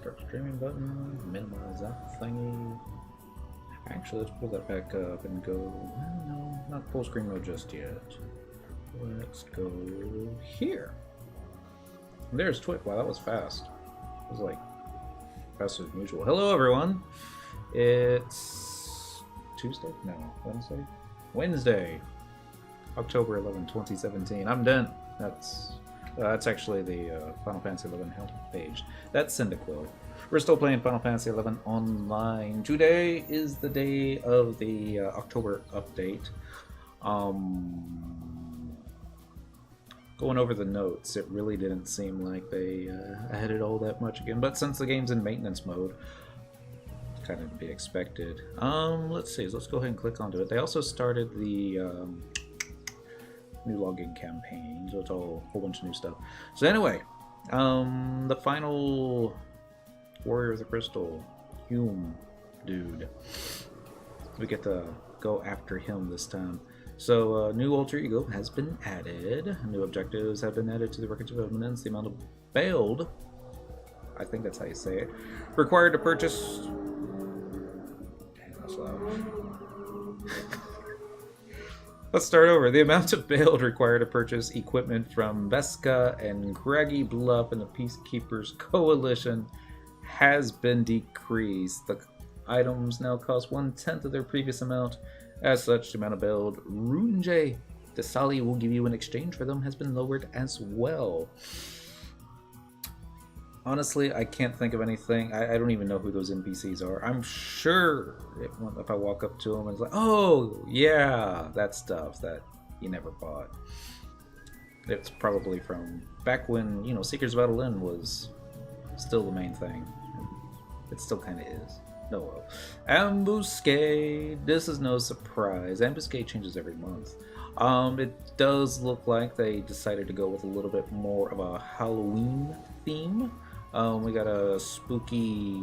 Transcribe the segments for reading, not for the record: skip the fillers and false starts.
Start streaming button. Minimize that thingy. Actually, let's pull that back up and go. Well, no, not full screen mode just yet. Let's go here. And there's Twit. Wow, that was fast. It was like faster than usual. Hello, everyone. It's Tuesday? No, Wednesday? Wednesday, October 11, 2017. I'm Dent. That's actually the Final Fantasy 11 help page. That's Cyndaquil. We're still playing Final Fantasy 11 online. Today is the day of the October update. Going over the notes, it really didn't seem like they added all that much again. But since the game's in maintenance mode, it's kind of to be expected. Let's see. Let's go ahead and click onto it. They also started the new login campaign, so it's all a whole bunch of new stuff. So anyway, the final Warrior of the Crystal, Hume dude. We get to go after him this time. So, new alter ego has been added. New objectives have been added to the records of evidence. The amount of bailed, I think that's how you say it, required to purchase. Dang, that's loud. Let's start over. The amount of bailed required to purchase equipment from Vesca and Craggy Bluff and the Peacekeepers Coalition has been decreased. The items now cost 1/10 of their previous amount. As such, the amount of bailed Runje Desali will give you in exchange for them has been lowered as well. Honestly, I can't think of anything. I don't even know who those NPCs are. I'm sure if I walk up to them and it's like, oh, yeah, that stuff that you never bought. It's probably from back when, you know, Seekers of Adeline was still the main thing. It still kind of is. No, well. Ambuscade. This is no surprise. Ambuscade changes every month. It does look like they decided to go with a little bit more of a Halloween theme. We got a spooky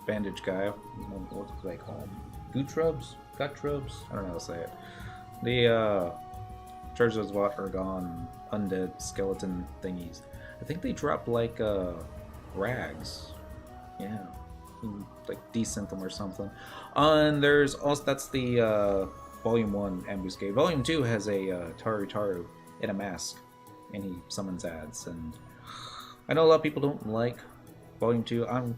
bandage guy. What do they call him? Gutrubs? Gutrubs? I don't know how to say it. The Charges of Argon undead skeleton thingies. I think they drop like rags. Yeah. Like decent them or something. And there's also, that's the Volume 1 Ambuscade. Volume 2 has a Taru in a mask, and he summons ads. And I know a lot of people don't like Volume 2. I'm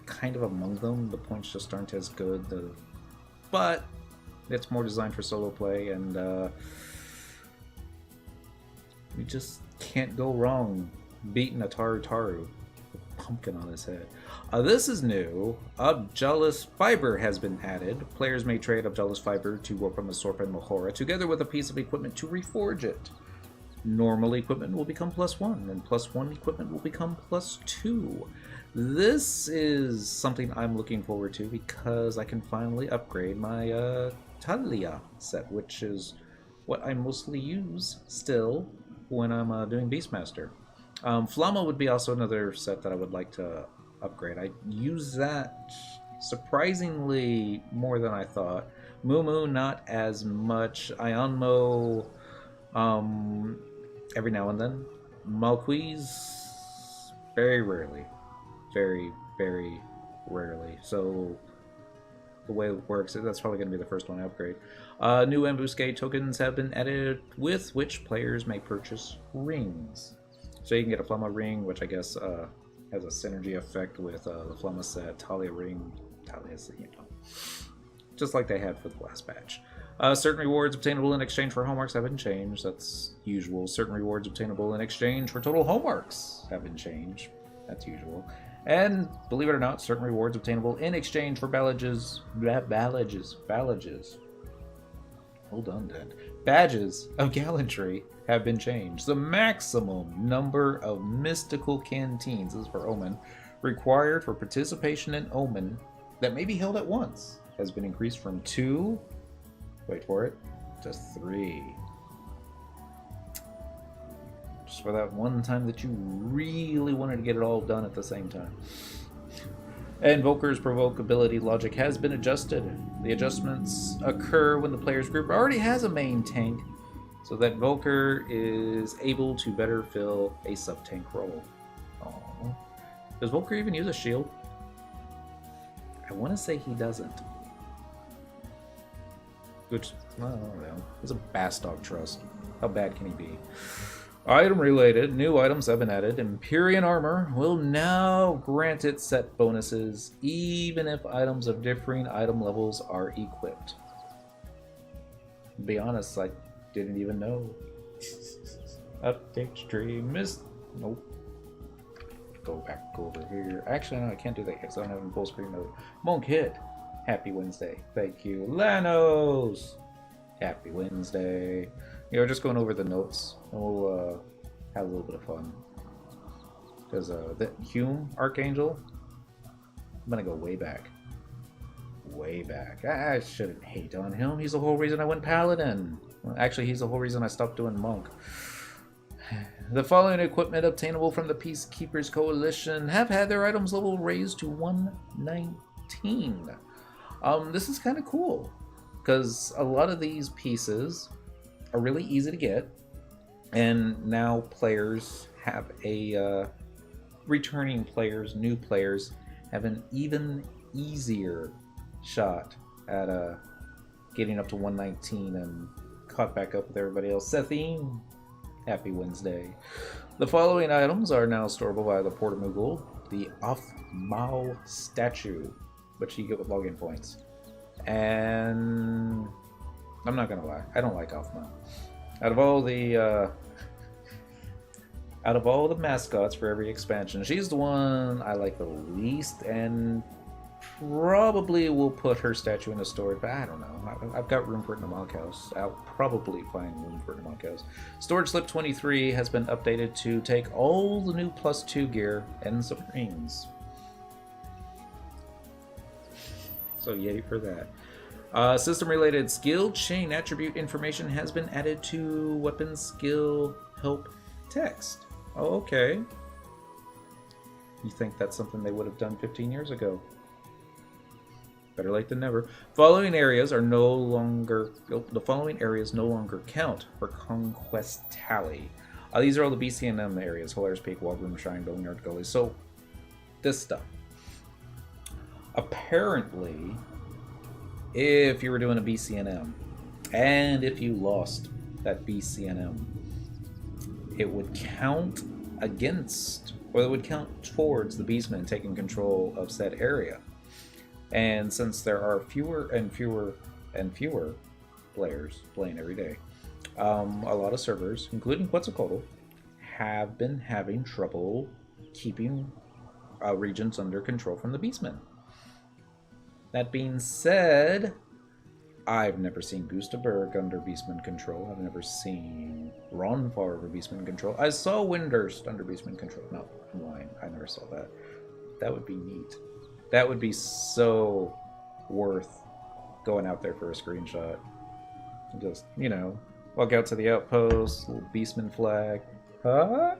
kind of among them. The points just aren't as good. But it's more designed for solo play, and you just can't go wrong beating a Taru with a pumpkin on his head. This is new. Objealous Fiber has been added. Players may trade Objealous Fiber to work on the Sorpa and Mahora, together with a piece of equipment to reforge it. Normal equipment will become +1, and +1 equipment will become +2. This is something I'm looking forward to because I can finally upgrade my Talia set, which is what I mostly use still when I'm doing Beastmaster. Flamma would be also another set that I would like to upgrade. I use that surprisingly more than I thought. Mumu not as much. Ionmo every now and then. Malquiz very rarely. Very, very rarely. So the way it works, that's probably going to be the first one I upgrade. New Ambuscade tokens have been added with which players may purchase rings. So you can get a Flamma ring, which I guess has a synergy effect with the Flamma set. Talia ring, Talia's, you know, just like they had for the last batch. Certain rewards obtainable in exchange for hallmarks have been changed. That's usual. Certain rewards obtainable in exchange for total hallmarks have been changed. That's usual. And believe it or not, certain rewards obtainable in exchange for ballages. Hold on, Dad. Badges of gallantry have been changed. The maximum number of mystical canteens, this is for Omen, required for participation in Omen that may be held at once has been increased from 2, wait for it, to 3. Just for that one time that you really wanted to get it all done at the same time. Invoker's provocability logic has been adjusted. The adjustments occur when the player's group already has a main tank, so that Invoker is able to better fill a sub-tank role. Aww. Does Volker even use a shield? I want to say he doesn't. Which, I don't know. It's a Bastog Trust. How bad can he be? Item related. New items have been added. Empyrean Armor will now grant it set bonuses, even if items of differing item levels are equipped. To be honest, I didn't even know. Update stream. Nope. Go back over here. Actually, no, I can't do that because I don't have it in full screen mode. Monk Hit. Happy Wednesday. Thank you. Lanos. Happy Wednesday. You know, just going over the notes. We'll have a little bit of fun. Because the Hume Archangel, I'm going to go way back. Way back. I shouldn't hate on him. He's the whole reason I went Paladin. Well, actually, he's the whole reason I stopped doing Monk. The following equipment obtainable from the Peacekeepers Coalition have had their items level raised to 119. This is kind of cool, because a lot of these pieces are really easy to get, and now players have a returning players, new players, have an even easier shot at getting up to 119 and caught back up with everybody else. Sethine, happy Wednesday. The following items are now storable via the Port of Moogle. The Off-Mao statue, which you get with login points. And I'm not gonna lie, I don't like Off-Mao. Out of all the mascots for every expansion, she's the one I like the least, and probably will put her statue in the storage, but I don't know. I've got room for it in the monkhouse. I'll probably find room for it in the monkhouse. Storage Slip 23 has been updated to take all the new +2 gear and Supremes. So yay for that. System-related skill chain attribute information has been added to weapon skill help text. Oh, okay. You think that's something they would have done 15 years ago? Better late than never. The following areas no longer count for conquest tally. These are all the BCNM areas: Hilarious Peak, Walgroom, Shrine, Boneyard, Gully. So, this stuff. Apparently, if you were doing a BCNM, and if you lost that BCNM, it would count against, or it would count towards the Beastmen taking control of said area. And since there are fewer and fewer and fewer players playing every day, a lot of servers, including Quetzalcoatl, have been having trouble keeping regions under control from the Beastmen. That being said, I've never seen Gustaberg under Beastman control. I've never seen Ronfar under Beastman control. I saw Windurst under Beastman control. No, I'm lying. I never saw that. That would be neat. That would be so worth going out there for a screenshot. Just, you know, walk out to the outpost, little Beastman flag. Huh?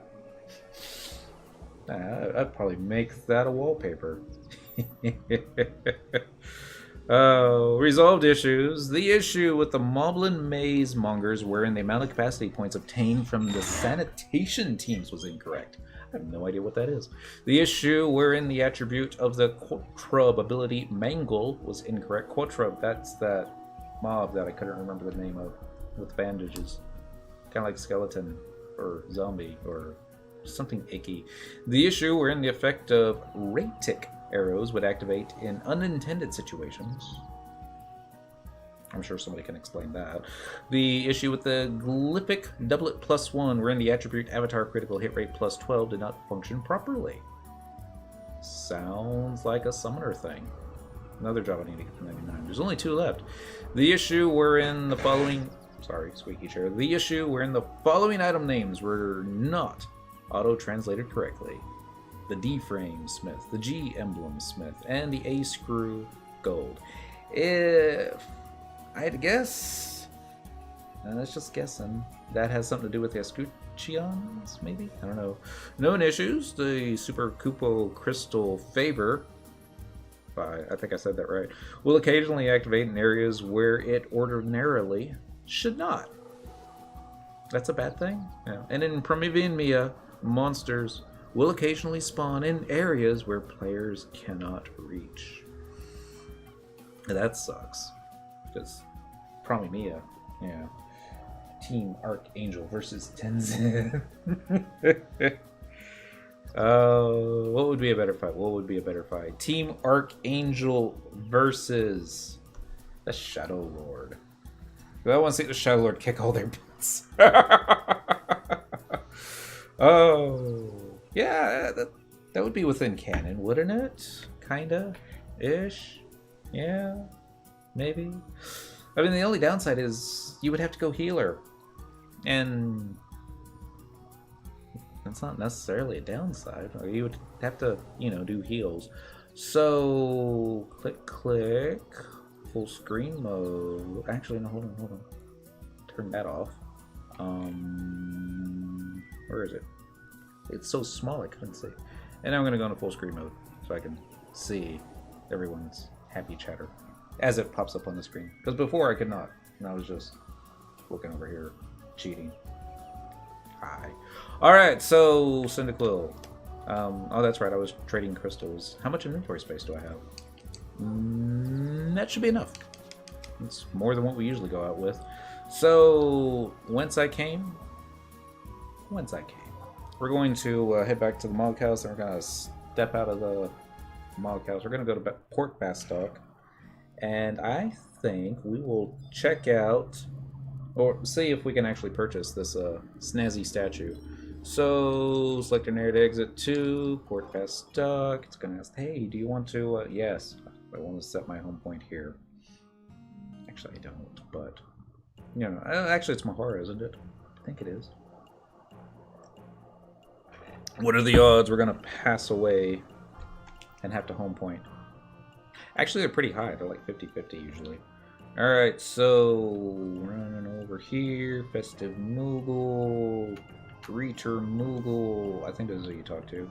I'd probably make that a wallpaper. Oh, resolved issues. The issue with the Moblin Maze Mongers wherein the amount of capacity points obtained from the sanitation teams was incorrect. I have no idea what that is. The issue wherein the attribute of the Quatrub ability Mangle was incorrect. Quatrub, that's that mob that I couldn't remember the name of with bandages. Kind of like skeleton or zombie or something icky. The issue wherein the effect of Raytic arrows would activate in unintended situations. I'm sure somebody can explain that. The issue with the Glyphic Doublet +1, wherein the attribute Avatar Critical Hit Rate +12 did not function properly. Sounds like a summoner thing. Another job I need to get to 99. There's only 2 left. The issue wherein the following... Sorry, squeaky chair. The issue wherein the following item names were not auto-translated correctly. The D-Frame Smith, the G-Emblem Smith, and the A-Screw Gold. If I had to guess, and that's just guessing, that has something to do with the Escutcheons, maybe? I don't know. Known issues, the Super Cupo Crystal Favor, I think I said that right, will occasionally activate in areas where it ordinarily should not. That's a bad thing? Yeah. And in Promethean Mia, monsters will occasionally spawn in areas where players cannot reach. That sucks. Because probably Mia, yeah. Team Archangel versus Tenzin. What would be a better fight? What would be a better fight? Team Archangel versus the Shadow Lord. I want to see the Shadow Lord kick all their butts. Oh, yeah, that would be within canon, wouldn't it? Kinda, ish, yeah, maybe. I mean, the only downside is you would have to go healer, and that's not necessarily a downside. Or you would have to, you know, do heals. So click, full screen mode. Actually, no, hold on. Turn that off. Where is it? It's so small I couldn't see. And now I'm gonna go into full screen mode so I can see everyone's happy chatter as it pops up on the screen. Because before I could not, and I was just looking over here, cheating. Hi. All right, so Cyndaquil. Oh, that's right. I was trading crystals. How much inventory space do I have? That should be enough. It's more than what we usually go out with. So, whence I came. We're going to head back to the Mog House, and we're going to step out of the Mog House. We're going to go to Port Bastock, and I think we will check out, or see if we can actually purchase this snazzy statue. So, select your narrative exit to Port Bastock. It's going to ask, hey, do you want to, yes, I want to set my home point here. Actually, I don't, but, you know, actually it's Mahara, isn't it? I think it is. What are the odds we're going to pass away and have to home point? Actually, they're pretty high. They're like 50-50 usually. Alright, so running over here. Festive Moogle. Greeter Moogle. I think this is who you talk to.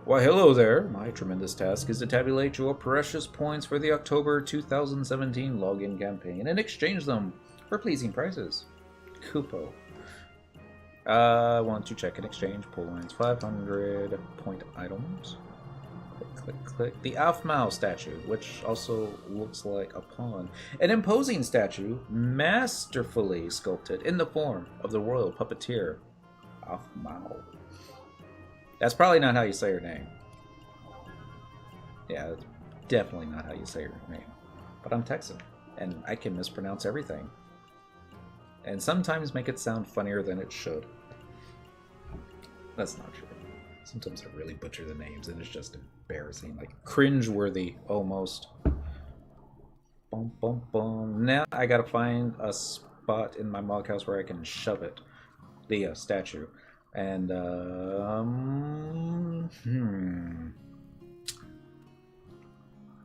Why, hello there. My tremendous task is to tabulate your precious points for the October 2017 login campaign and exchange them for pleasing prices. Kupo. I want to check and exchange. Pull lines 500 point items. Click. The Afmao statue, which also looks like a pawn. An imposing statue, masterfully sculpted in the form of the royal puppeteer, Afmao. That's probably not how you say her name. Yeah, that's definitely not how you say her name. But I'm Texan, and I can mispronounce everything. And sometimes make it sound funnier than it should. That's not true. Sometimes I really butcher the names, and it's just embarrassing. Like, cringe-worthy, almost. Boom, boom, boom. Now I gotta find a spot in my Mog House where I can shove it. The statue. And,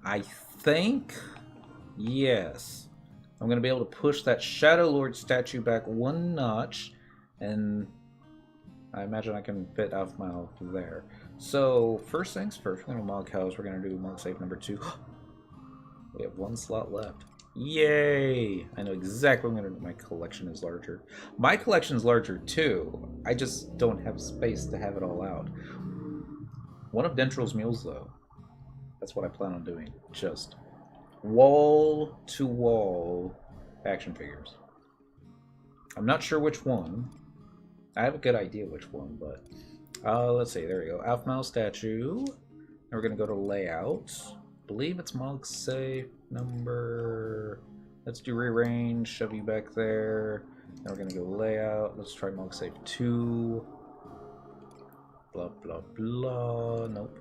I think, yes. I'm going to be able to push that Shadow Lord statue back one notch, and I imagine I can fit Afmao there. So, first things first, we're going to Mog House. We're going to do Mog Save number 2. We have one slot left. Yay! I know exactly what I'm going to do. My collection is larger. My collection is larger too. I just don't have space to have it all out. One of Dentral's mules, though. That's what I plan on doing. Just wall-to-wall action figures. I'm not sure which one. I have a good idea which one, but let's see. There we go. Afmao statue. And we're going to go to layout. I believe it's Mog Save number. Let's do rearrange. Shove you back there. Now we're going to go layout. Let's try Mog Save 2. Blah, blah, blah. Nope.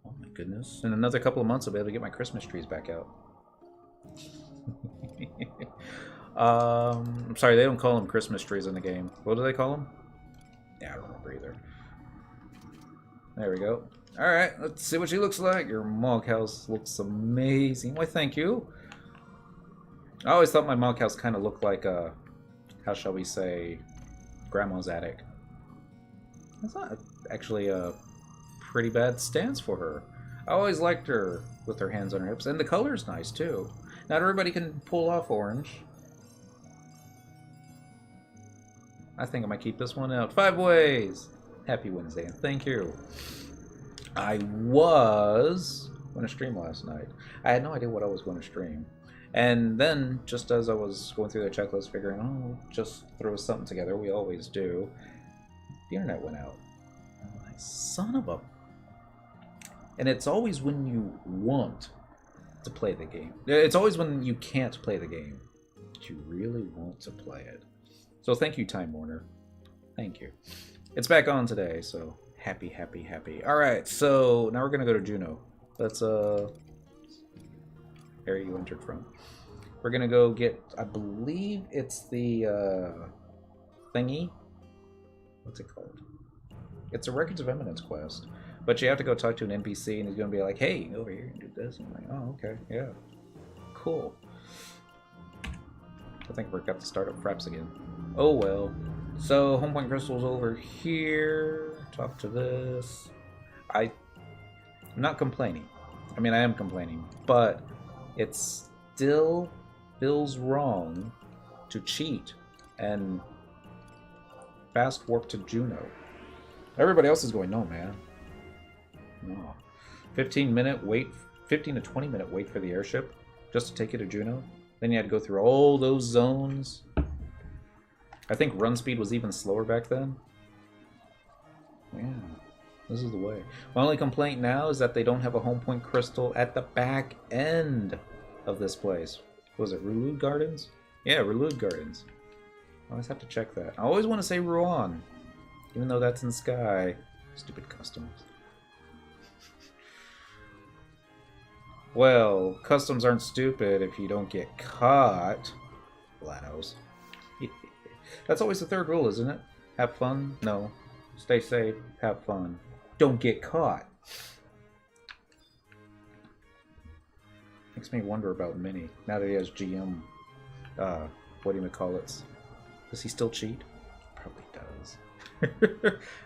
Oh my goodness. In another couple of months, I'll be able to get my Christmas trees back out. I'm sorry, they don't call them Christmas trees in the game. What do they call them? Yeah, I don't remember either. There we go. Alright, let's see what she looks like. Your Mog House looks amazing. Why, thank you. I always thought my Mog House kind of looked like a, how shall we say, Grandma's attic. That's not actually a pretty bad stance for her. I always liked her with her hands on her hips, and the color's nice too. Not everybody can pull off orange. I think I might keep this one out. 5 ways! Happy Wednesday, and thank you. I was going to stream last night. I had no idea what I was going to stream. And then, just as I was going through the checklist, figuring, oh, just throw something together, we always do, the internet went out. I'm like, son of a... And it's always when you want to play the game. It's always when you can't play the game that you really want to play it. So thank you, Time Warner. Thank you. It's back on today, so happy, happy, happy. Alright, so now we're going to go to Juno. That's area you entered from. We're going to go get, I believe it's the thingy. What's it called? It's a Records of Eminence quest. But you have to go talk to an NPC, and he's going to be like, hey, over here and do this. And I'm like, oh, okay, yeah. Cool. I think we've got to start up fraps again. Oh, well. So, home point crystal's over here. Talk to this. I'm not complaining. I mean, I am complaining. But it still feels wrong to cheat and fast warp to Juno. Everybody else is going, no, man. No. 15-minute wait, 15 to 20-minute wait for the airship just to take you to Juno. Then you had to go through all those zones. I think run speed was even slower back then. Yeah, this is the way. My only complaint now is that they don't have a home point crystal at the back end of this place. Was it Rulud Gardens? Yeah, Rulud Gardens. I always have to check that. I always want to say Ruan, even though that's in Sky. Stupid customs. Well, customs aren't stupid if you don't get caught. Blanos. That's always the third rule, isn't it? Have fun? No. Stay safe. Have fun. Don't get caught. Makes me wonder about Minnie. Now that he has GM, what do you call it? Does he still cheat? Probably does.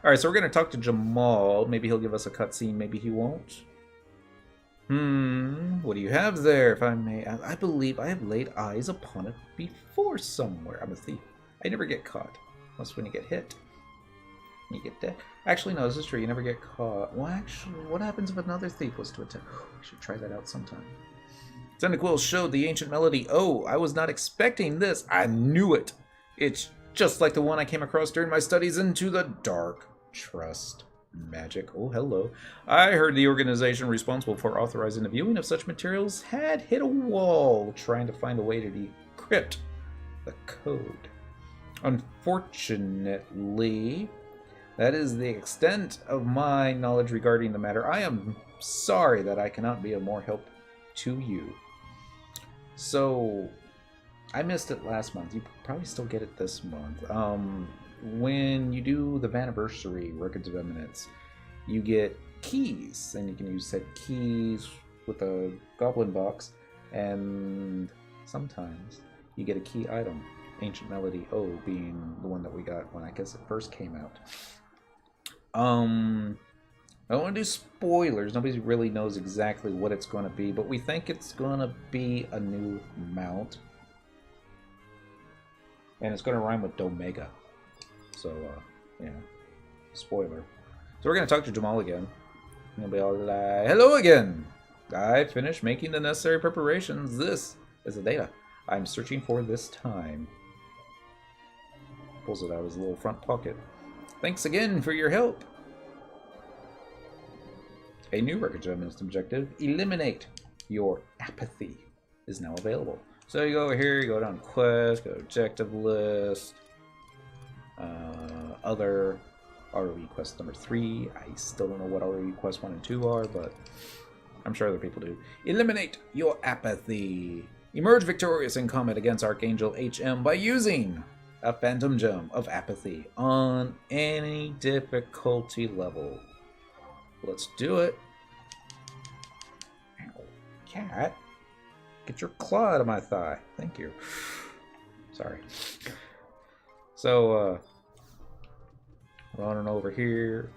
Alright, so we're going to talk to Jamal. Maybe he'll give us a cutscene. Maybe he won't. What do you have there, if I may? I believe I have laid eyes upon it before somewhere. I'm a thief. I never get caught. Unless when you get hit. You get dead. Actually, no, this is true. You never get caught. Well, actually, what happens if another thief was to attack? We should try that out sometime. Cyndaquil showed the ancient melody. Oh, I was not expecting this. I knew it. It's just like the one I came across during my studies into the dark. Trust. Magic. Oh, hello. I heard the organization responsible for authorizing the viewing of such materials had hit a wall trying to find a way to decrypt the code. Unfortunately, that is the extent of my knowledge regarding the matter. I am sorry that I cannot be of more help to you. So, I missed it last month. You probably still get it this month. When you do the Vaniversary Records of Eminence, you get keys, and you can use said keys with a goblin box, and sometimes you get a key item. Ancient Melody O being the one that we got when I guess it first came out. I don't want to do spoilers. Nobody really knows exactly what it's going to be, but we think it's going to be a new mount. And it's going to rhyme with Domega. So, yeah. Spoiler. So we're going to talk to Jamal again. He'll be all like, hello again! I finished making the necessary preparations. This is the data I'm searching for this time. Pulls it out of his little front pocket. Thanks again for your help. A new record objective, eliminate your apathy, is now available. So you go over here, you go down quest, go to objective list, other ROE quest number 3. I still don't know what ROE quest 1 and 2 are, but I'm sure other people do. Eliminate your apathy. Emerge victorious in combat against Archangel HM by using a Phantom Gem of Apathy on any difficulty level. Let's do it. Ow, cat. Get your claw out of my thigh. Thank you. Sorry. So, running over here.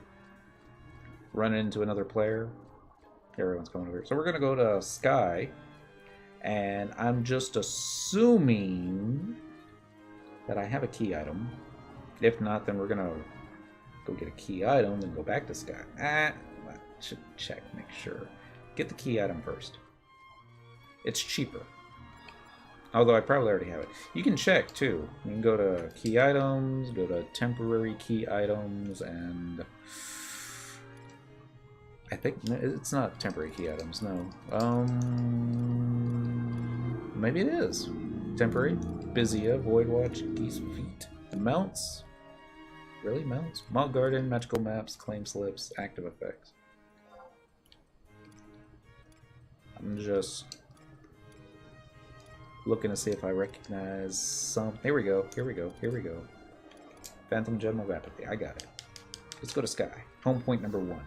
Running into another player. Everyone's coming over here. So we're going to go to Sky. And I'm just assuming that I have a key item. If not, then we're going to Go get a key item, then go back to Sky. I should check, make sure. Get the key item first. It's cheaper. Although I probably already have it. You can check, too. You can go to key items, go to temporary key items, and... I think it's not temporary key items, no. Maybe it is. Temporary. Bizia, Void Watch, Geese Feet. The mounts? Really? Mounts? Mall Garden, Magical Maps, Claim Slips, Active Effects. I'm just looking to see if I recognize some. Here we go. Here we go. Here we go. Phantom Gem of Apathy. I got it. Let's go to Sky. Home point number 1.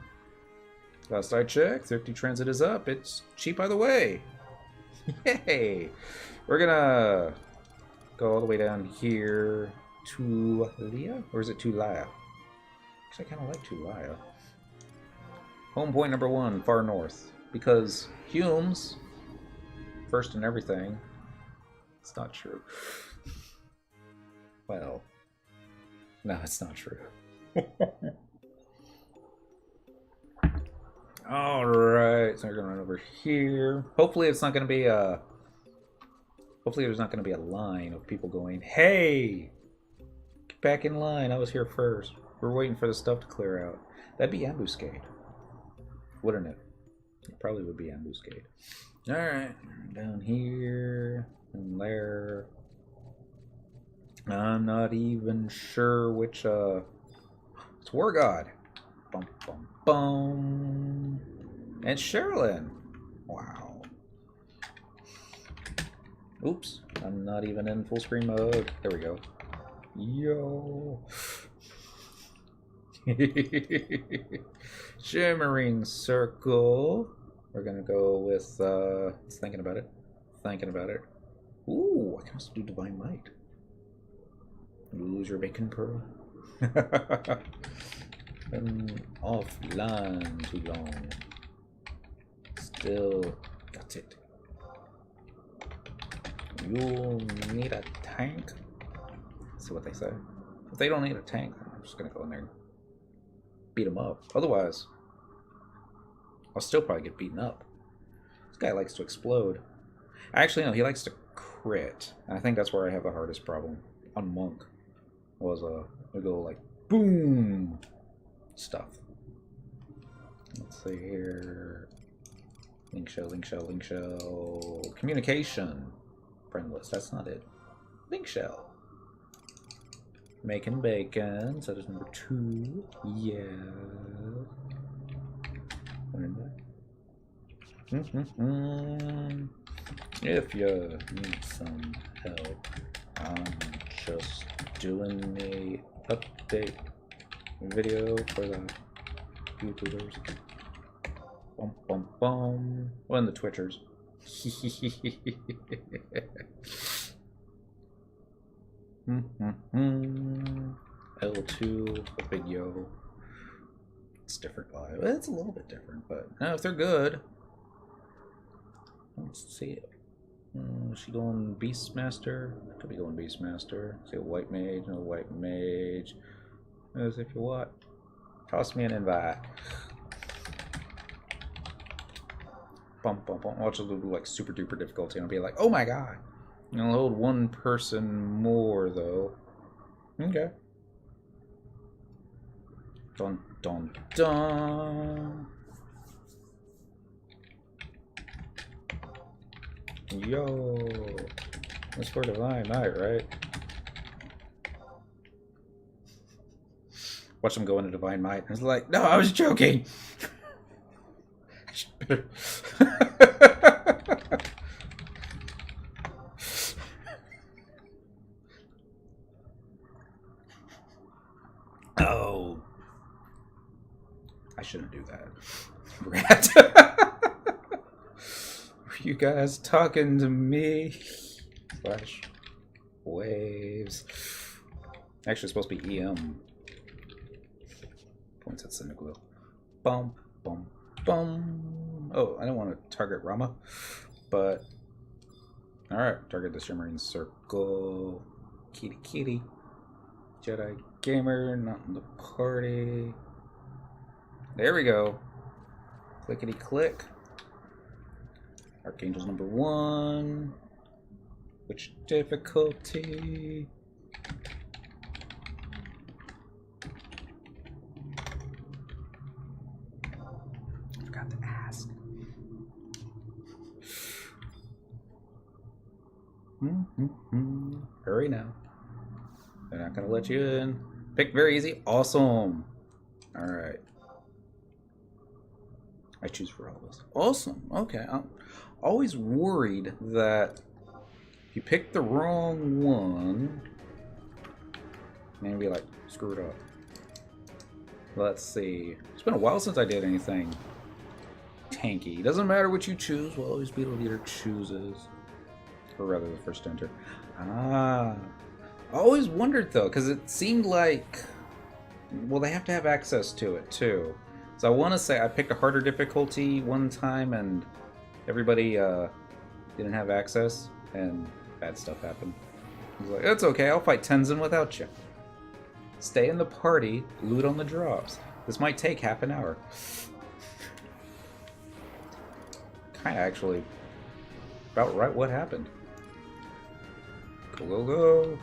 Last I checked, Thrifty Transit is up. It's cheap either way. Yay! We're gonna go all the way down here to Leah? Or is it to Laya? Actually, I kind of like to Laya. Home point number 1, far north. Because Humes, first in everything. It's not true. Well, no, it's not true. Alright, so we're gonna run over here. Hopefully it's not gonna be a... Hopefully there's not gonna be a line of people going, hey! Get back in line, I was here first. We're waiting for the stuff to clear out. That'd be Ambuscade. Wouldn't it? It probably would be Ambuscade. Alright, down here, and there. I'm not even sure which, it's War God. Bum, bum, bum. And Sherilyn. Wow. Oops. I'm not even in full screen mode. There we go. Yo. Shimmering Circle. We're gonna go with, thinking about it. Thinking about it. Ooh, I can also do Divine Might. Lose your bacon pearl. Been offline too long. Still got it. You'll need a tank. Let's see what they say. If they don't need a tank, I'm just gonna go in there and beat them up. Otherwise, I'll still probably get beaten up. This guy likes to explode. Actually, no, he likes to crit. And I think that's where I have the hardest problem. On Monk. Was we go like boom stuff. Let's see here. Link shell, link shell, link shell. Communication. Friend list, that's not it. Link shell. Making bacon, so there's number 2. Yeah. If you need some help, I'm just doing the update video for the YouTubers. Bum bum bum. Well, and the Twitchers. L2, a big yo. It's different live. It's a little bit different, but no, if they're good. Let's see it. Is she going Beastmaster? Could be going Beastmaster. See a white mage, no white mage. As if you what? Toss me an invite. Bump bump bump. Watch it do like super duper difficulty and I'll be like, oh my god. And I'll hold one person more though. Okay. Dun dun dun. Yo, that's for Divine Night, right? Watch him go into Divine Might. It's like, no, I was joking. Oh, I shouldn't do that. Rat. You guys talking to me? Flash waves. Actually, it's supposed to be EM. Points at Cynical. Bum, bum, bum. Oh, I don't want to target Rama, but alright, target the Shimmering Circle. Kitty, kitty. Jedi Gamer, not in the party. There we go. Clickety click. Archangel's number 1. Which difficulty? I forgot to ask. Hurry now. They're not gonna let you in. Pick very easy. Awesome. Alright. I choose for all this. Awesome. Okay. I'm always worried that if you pick the wrong one, maybe like screw it up. Let's see. It's been a while since I did anything tanky. Doesn't matter what you choose. Will always be the leader chooses. Or rather, the first to enter. Ah. I always wondered though, because it seemed like, well, they have to have access to it too. So I want to say I picked a harder difficulty one time and everybody didn't have access and bad stuff happened. I was like, it's okay, I'll fight Tenzin without you. Stay in the party, loot on the drops. This might take half an hour. Kinda actually about right what happened. Go, go, go.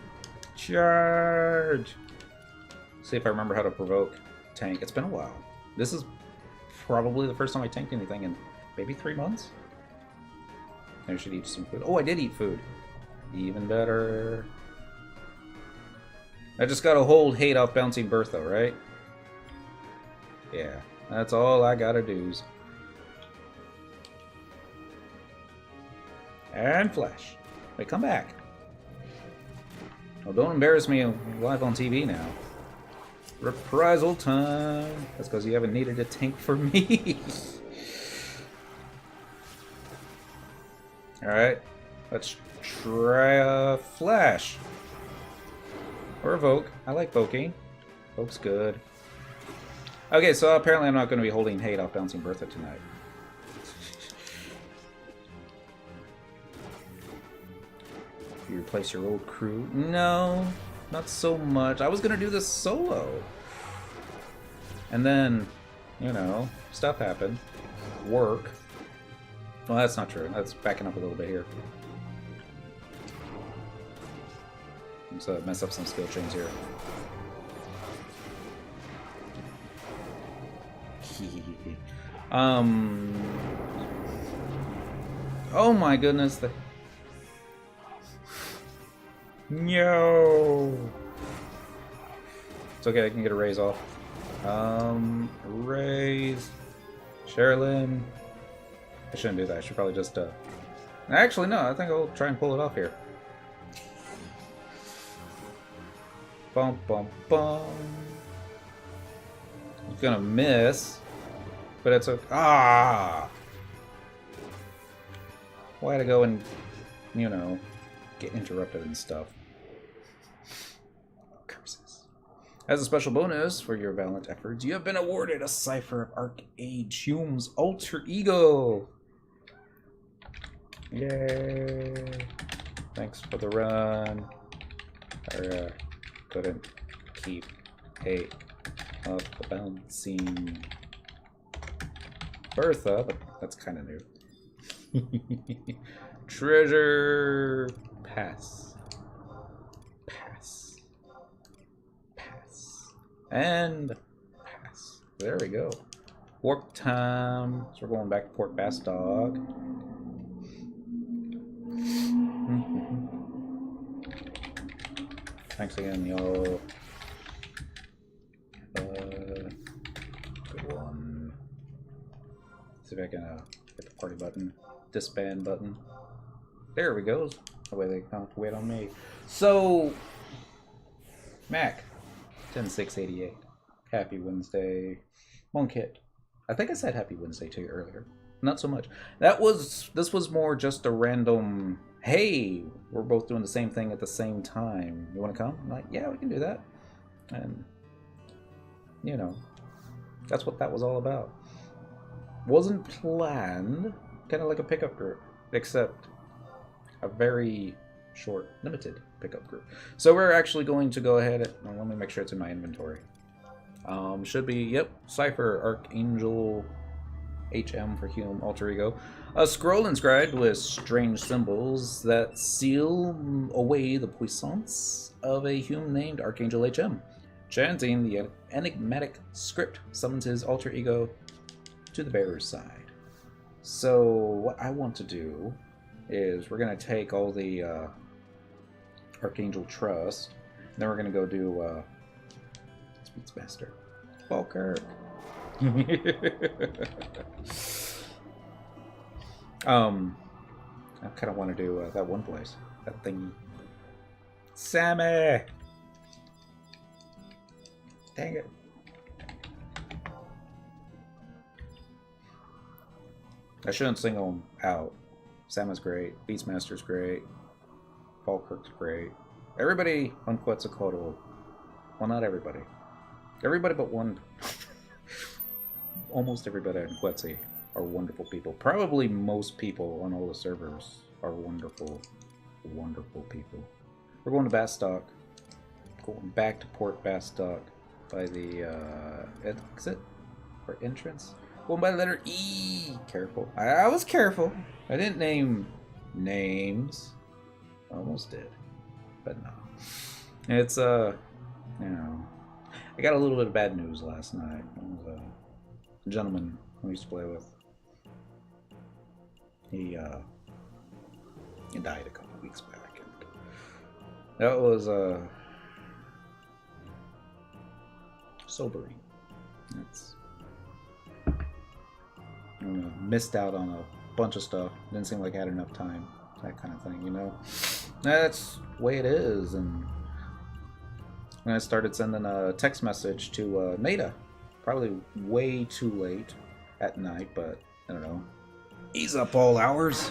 Charge! See if I remember how to provoke tank. It's been a while. This is probably the first time I tanked anything in maybe 3 months. I should eat some food. Oh, I did eat food. Even better. I just gotta hold hate off bouncing Bertha, right? Yeah, that's all I gotta do. And flash. Wait, come back. Well, don't embarrass me live on TV now. Reprisal time. That's because you haven't needed a tank for me. Alright. Let's try a flash. Or evoke. I like Voking. Voke's good. Okay, so apparently I'm not going to be holding hate off bouncing Bertha tonight. You replace your old crew? No, not so much. I was gonna do this solo. And then, you know, stuff happened. Work. Well, that's not true. That's backing up a little bit here. So mess up some skill chains here. Oh my goodness. No. It's okay, I can get a raise off. Raise. Sherilyn. I shouldn't do that. I should probably just, Actually, no, I think I'll try and pull it off here. Bum, bum, bum. I'm gonna miss. But it's okay. Ah! Why'd I go and, you know, get interrupted and stuff? Curses. As a special bonus for your valiant efforts, you have been awarded a cipher of Archangel HM's alter ego. Yay! Thanks for the run. I couldn't keep hate of the bouncing Bertha, but that's kind of new. Treasure. Pass. Pass. Pass. And pass. There we go. Warp time. So we're going back to Port Bastog. Thanks again, y'all. Good one. See if I can hit the party button. Disband button. There we go. That way they don't have to wait on me. So, Mac, 10688. Happy Wednesday. Monkit. I think I said Happy Wednesday to you earlier. Not so much. This was more just a random, hey, we're both doing the same thing at the same time. You want to come? I'm like, yeah, we can do that. And, you know, that's what that was all about. Wasn't planned. Kind of like a pickup group, except a very short, limited pickup group. So we're actually going to go ahead and let me make sure it's in my inventory. Should be, yep, Cypher, Archangel HM for Hume, Alter Ego. A scroll inscribed with strange symbols that seal away the puissance of a Hume named Archangel HM. Chanting the enigmatic script summons his alter ego to the bearer's side. So what I want to do is we're going to take all the Archangel Trust, and then we're going to go do Speedsmaster. Falkirk. I kind of want to do that one place. That thingy. Sammy! Dang it. I shouldn't single them out. Sam's great. Beastmaster's great. Falkirk's great. Everybody on Quetzalcoatl. Well, not everybody. Everybody but one. Almost everybody on Quetzal are wonderful people. Probably most people on all the servers are wonderful, wonderful people. We're going to Bastock. Going back to Port Bastock by the exit or entrance. Going by the letter E. Careful. I was careful. I didn't name names. Almost did, but no. It's you know, I got a little bit of bad news last night. It was a gentleman I used to play with. He died a couple of weeks back. And that was sobering. It's missed out on a bunch of stuff. Didn't seem like I had enough time. That kind of thing, you know. That's the way it is. And I started sending a text message to Nada. Probably way too late at night, but I don't know. He's up all hours.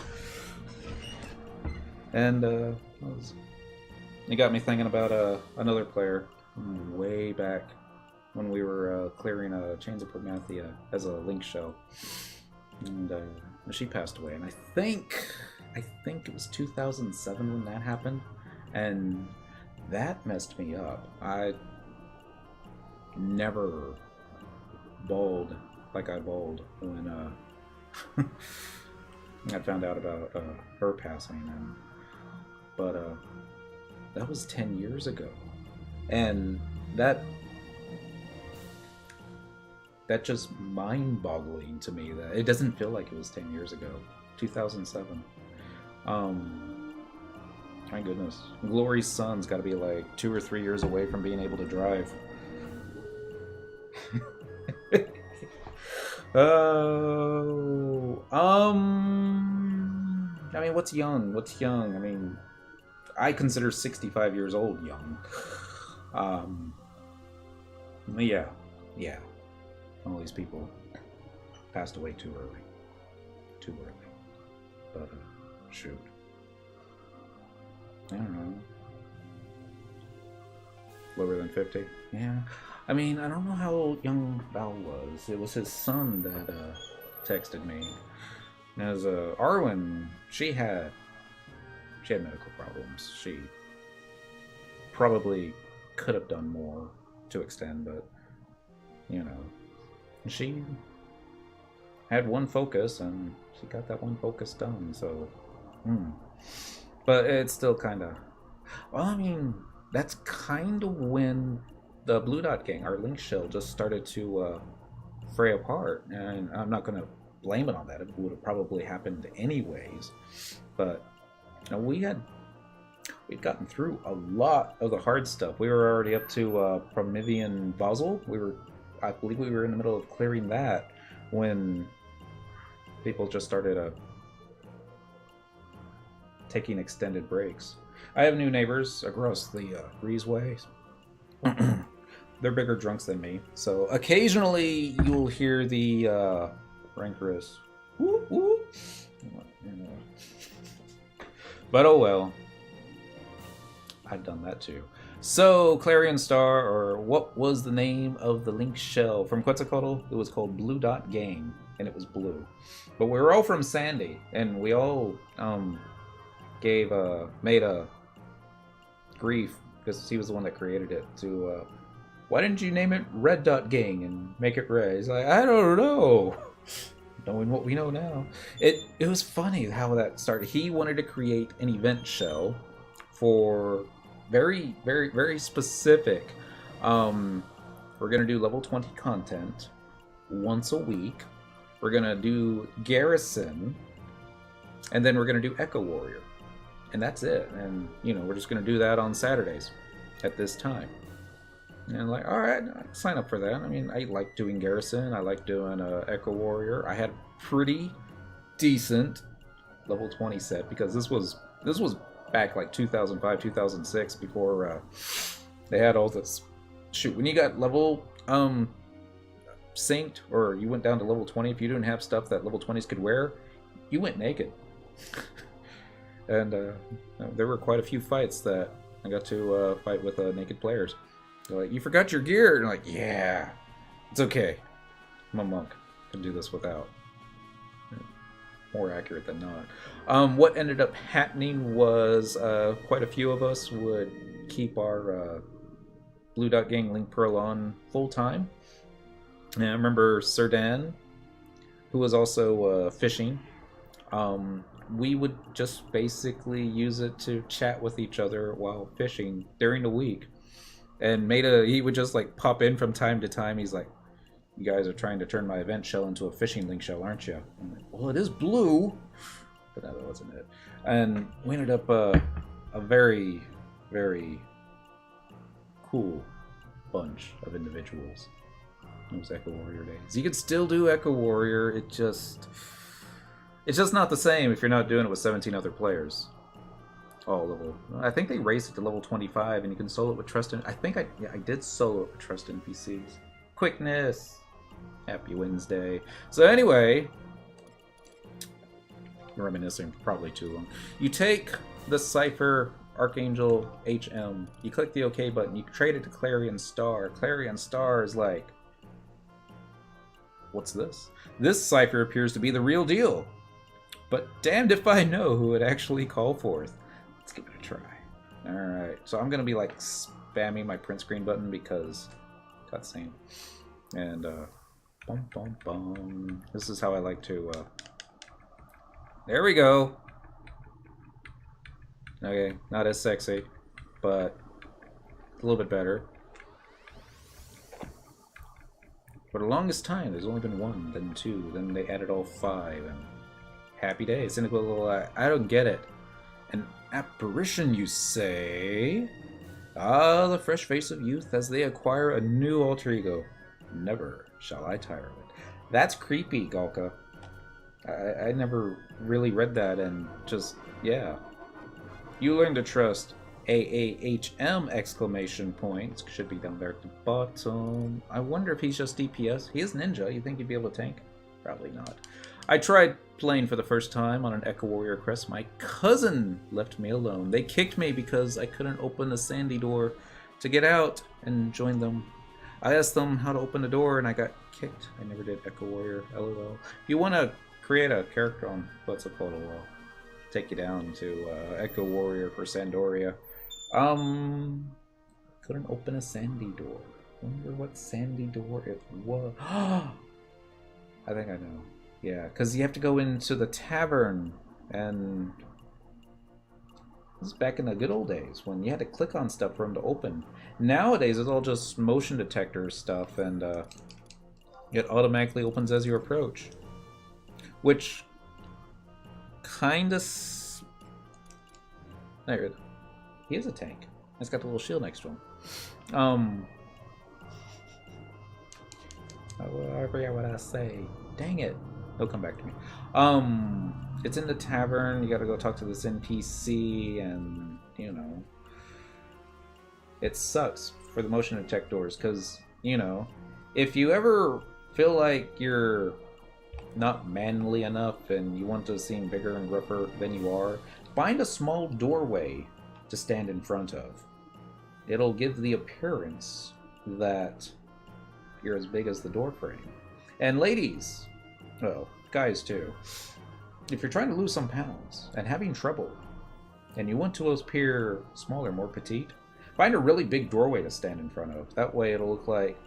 And it got me thinking about another player way back when we were clearing Chains of Prometheus as a link shell. And she passed away. And I think it was 2007 when that happened. And that messed me up. I never bawled like I bawled when I found out about her passing. But that was 10 years ago. And that just mind-boggling to me that it doesn't feel like it was 10 years ago. 2007. My goodness. Glory's son's got to be like 2 or 3 years away from being able to drive. I mean, what's young? What's young? I mean, I consider 65 years old young. Yeah. All these people passed away too early. But, shoot. I don't know. Lower than 50? Yeah. I mean, I don't know how old young Val was. It was his son that texted me. As Arwen, she had medical problems. She probably could have done more to extend, but you know, she had one focus and she got that one focus done. So, but it's still kind of. Well, I mean, that's kind of when the Blue Dot Gang, our link shell, just started to fray apart, and I'm not going to blame it on that. It would have probably happened anyways, but you know, we'd gotten through a lot of the hard stuff. We were already up to Promethean Basel. I believe we were in the middle of clearing that when people just started taking extended breaks. I have new neighbors across the breezeways. They're bigger drunks than me, so occasionally you'll hear the rancorous whoop whoop. But oh well. I've done that too. So, Clarion Star, or what was the name of the link shell from Quetzalcoatl? It was called Blue Dot Gang, and it was blue. But we were all from Sandy, and we all made a grief because he was the one that created it. To why didn't you name it Red Dot Gang and make it red? He's like, I don't know. Knowing what we know now, it was funny how that started. He wanted to create an event show for very, very, very specific. We're gonna do level 20 content once a week. We're gonna do Garrison, and then we're gonna do Echo Warrior, and that's it. And you know, we're just gonna do that on Saturdays at this time. And I'm like, all right, I'll sign up for that. I mean, I like doing Garrison. I like doing Echo Warrior. I had pretty decent level 20 set because this was back like 2005, 2006 before they had all this. Shoot, when you got level synced, or you went down to level 20, if you didn't have stuff that level 20s could wear, you went naked. And there were quite a few fights that I got to fight with naked players. They're like, you forgot your gear, and I'm like, yeah, it's okay. I'm a monk. I can do this without. More accurate than not. What ended up happening was quite a few of us would keep our Blue Dot Gang Link Pearl on full time. And I remember Sir Dan, who was also fishing. We would just basically use it to chat with each other while fishing during the week. And he would just like pop in from time to time. He's like, you guys are trying to turn my event show into a fishing link show, aren't you? I'm like, well, it is blue. But no, that wasn't it. And we ended up a very, very cool bunch of individuals. Those Echo Warrior days. You could still do Echo Warrior. It's just not the same if you're not doing it with 17 other players. I think they raised it to level 25, and you can solo it with trust. I did solo it with trust NPCs. Quickness. Happy Wednesday. So anyway, reminiscing probably too long. You take the cipher Archangel HM. You click the OK button. You trade it to Clarion Star. Clarion Star is like, what's this? This cipher appears to be the real deal. But damned if I know who it actually called forth. Let's give it a try. Alright, so I'm going to be like spamming my print screen button because cutscene. And bum bum bum. This is how I like to there we go. Okay, not as sexy, but a little bit better. For the longest time, there's only been one, then two, then they added all five, and happy days. Cynical, I don't get it. An apparition, you say? Ah, the fresh face of youth as they acquire a new alter ego. Never shall I tire of it. That's creepy, Galka. I never really read that, and just, yeah. You learn to trust AAHM exclamation points. Should be down there at the bottom. I wonder if he's just DPS. He is ninja. You think he'd be able to tank? Probably not. I tried playing for the first time on an Echo Warrior crest. My cousin left me alone. They kicked me because I couldn't open the sandy door to get out and join them. I asked them how to open the door and I got kicked. I never did Echo Warrior, LOL. If you want to create a character on what's it called, I'll take you down to Echo Warrior for Sandoria. Couldn't open a sandy door. Wonder what sandy door it was. I think I know. Yeah, because you have to go into the tavern, and this is back in the good old days when you had to click on stuff for them to open. Nowadays, it's all just motion detector stuff, and it automatically opens as you approach. Which kind of... There it is. He is a tank. It's got the little shield next to him. I forget what I say. Dang it. He'll come back to me. It's in the tavern. You gotta go talk to this NPC, and, you know, it sucks for the motion detect doors, because, you know, if you ever feel like you're not manly enough and you want to seem bigger and gruffer than you are, find a small doorway to stand in front of. It'll give the appearance that you're as big as the door frame. And ladies, well, guys too, if you're trying to lose some pounds and having trouble And you want to appear smaller, more petite. Find a really big doorway to stand in front of. That way it'll look like,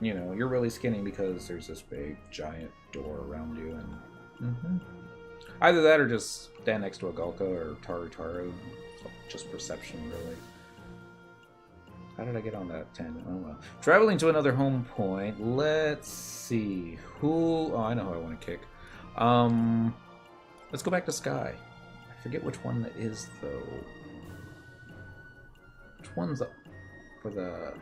you know, you're really skinny because there's this big, giant door around you. And either that or just stand next to a Gulka or Taru. Just perception, really. How did I get on that tangent? Oh well. Traveling to another home point. Let's see. Who... Oh, I know who I want to kick. Let's go back to Sky. I forget which one that is, though. Which one's up for the...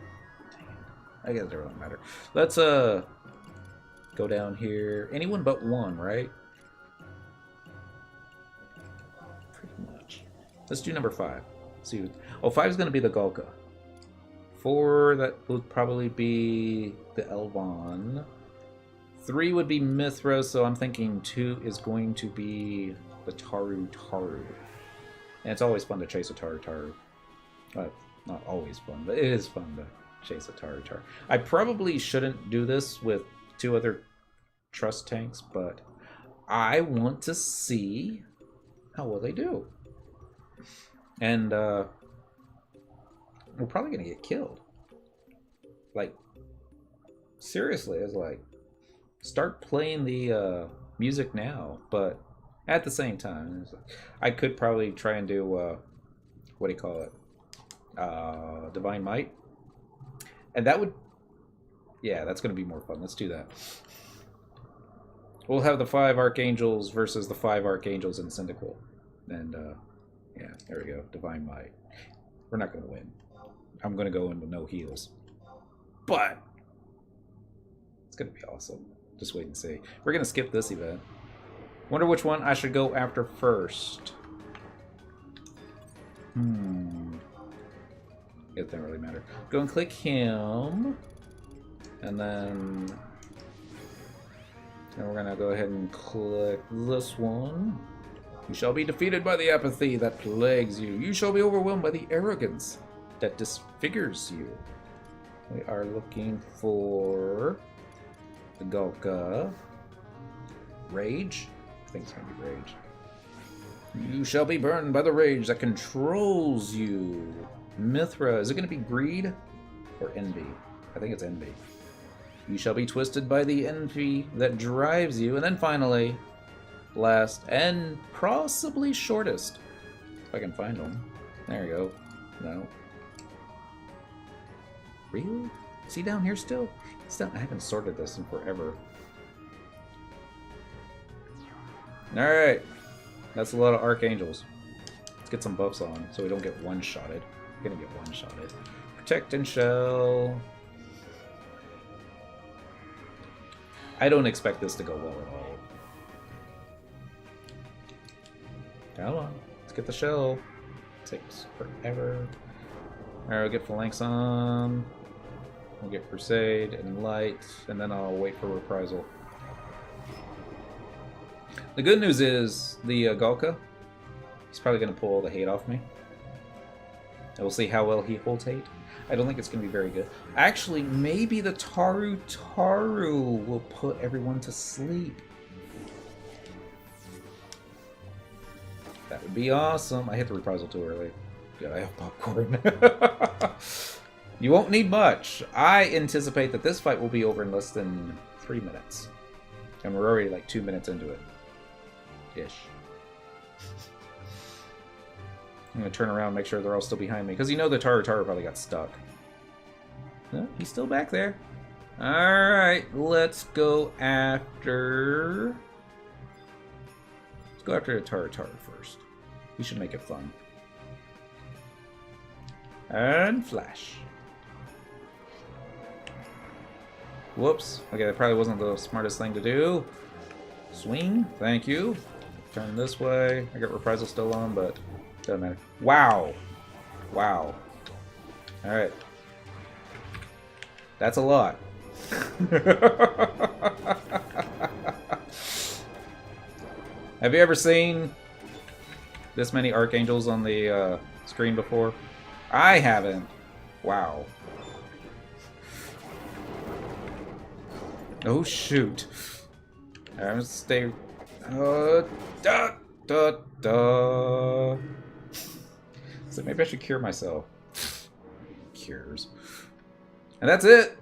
I guess it doesn't matter. Let's, go down here. Anyone but one, right? Pretty much. Let's do number 5. See what... Oh, 5 is going to be the Gulka. 4, that would probably be the Elvon. 3 would be Mithra, so I'm thinking 2 is going to be the Taru. And it's always fun to chase a Taru. Not always fun, but it is fun to chase a Taru. I probably shouldn't do this with 2 other trust tanks, but I want to see how well they do. And, we're probably going to get killed. Like, seriously, it's like, start playing the music now, but at the same time, like, I could probably try and do, what do you call it? Divine Might. And that would, yeah, that's going to be more fun. Let's do that. We'll have the 5 Archangels versus the 5 Archangels in Syndical. And, yeah, there we go. Divine Might. We're not going to win. I'm going to go in with no heals. But it's going to be awesome. Just wait and see. We're going to skip this event. Wonder which one I should go after first. It doesn't really matter. Go and click him. And then we're going to go ahead and click this one. You shall be defeated by the apathy that plagues you. You shall be overwhelmed by the arrogance that disfigures you. We are looking for the Gulka. Rage? I think it's going to be Rage. You shall be burned by the rage that controls you. Mithra. Is it going to be Greed or Envy? I think it's Envy. You shall be twisted by the envy that drives you. And then finally, last and possibly shortest, if I can find them. There you go. No. Really? Is he down here still? I haven't sorted this in forever. Alright. That's a lot of Archangels. Let's get some buffs on so we don't get one-shotted. We're gonna get one-shotted. Protect and Shell. I don't expect this to go well at all. Come on. Let's get the Shell. It takes forever. Alright, we'll get Phalanx on. We'll get Crusade and Light, and then I'll wait for Reprisal. The good news is, the Gulka, he's probably going to pull all the hate off me. And we'll see how well he holds hate. I don't think it's going to be very good. Actually, maybe the Taru will put everyone to sleep. That would be awesome. I hit the Reprisal too early. Good, I have popcorn. You won't need much. I anticipate that this fight will be over in less than 3 minutes. And we're already like 2 minutes into it. Ish. I'm going to turn around and make sure they're all still behind me. Because you know the Taru probably got stuck. Oh, he's still back there. Alright, let's go after... Let's go after the Taru first. We should make it fun. And flash. Whoops. Okay, that probably wasn't the smartest thing to do. Swing. Thank you. Turn this way. I got Reprisal still on, but doesn't matter. Wow. Wow. Alright. That's a lot. Have you ever seen this many Archangels on the screen before? I haven't. Wow. Oh shoot. I'm gonna stay. Da. So maybe I should cure myself. Cures. And that's it!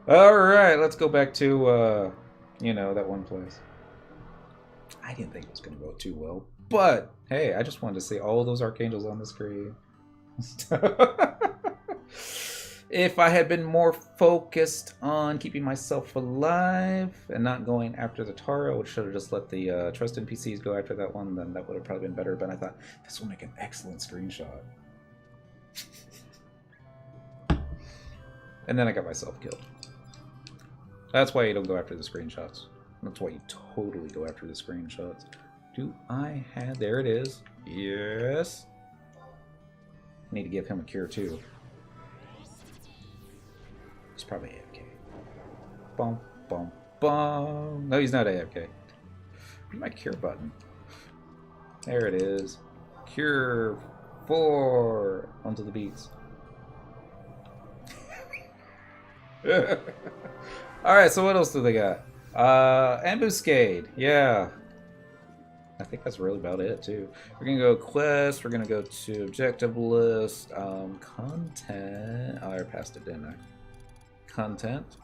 Alright, let's go back to, you know, that one place. I didn't think it was going to go too well. But, hey, I just wanted to see all those Archangels on the screen. If I had been more focused on keeping myself alive and not going after the Taro, which should have just let the Trust NPCs go after that one, then that would have probably been better. But I thought, this will make an excellent screenshot. And then I got myself killed. That's why you don't go after the screenshots. That's why you totally go after the screenshots. Do I have... There it is. Yes. Need to give him a cure, too. He's probably AFK. Boom, boom, boom. No, he's not AFK. Where's my cure button? There it is. Cure 4 onto the beats. Alright, so what else do they got? Ambuscade. Yeah. I think that's really about it, too. We're going to go quest. We're going to go to objective list. Content. Oh, I passed it, didn't I? Content.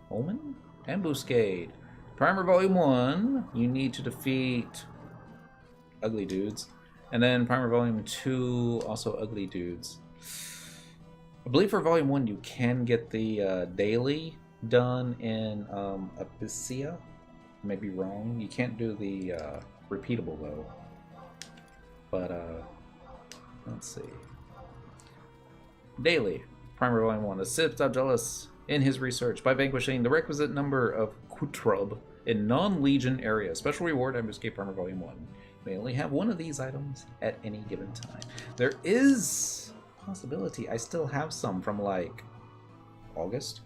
Omen? Ambuscade. Primer Volume 1. You need to defeat ugly dudes. And then Primer Volume 2. Also ugly dudes. I believe for Volume 1 you can get the daily done in Ambuscade. I may be wrong. You can't do the repeatable though. But let's see. Daily. Primer Volume 1 assists Abdullah in his research by vanquishing the requisite number of Kutrub in non-legion areas. Special reward, Ambuscade Primer Volume 1. You may only have one of these items at any given time. There is a possibility I still have some from like August.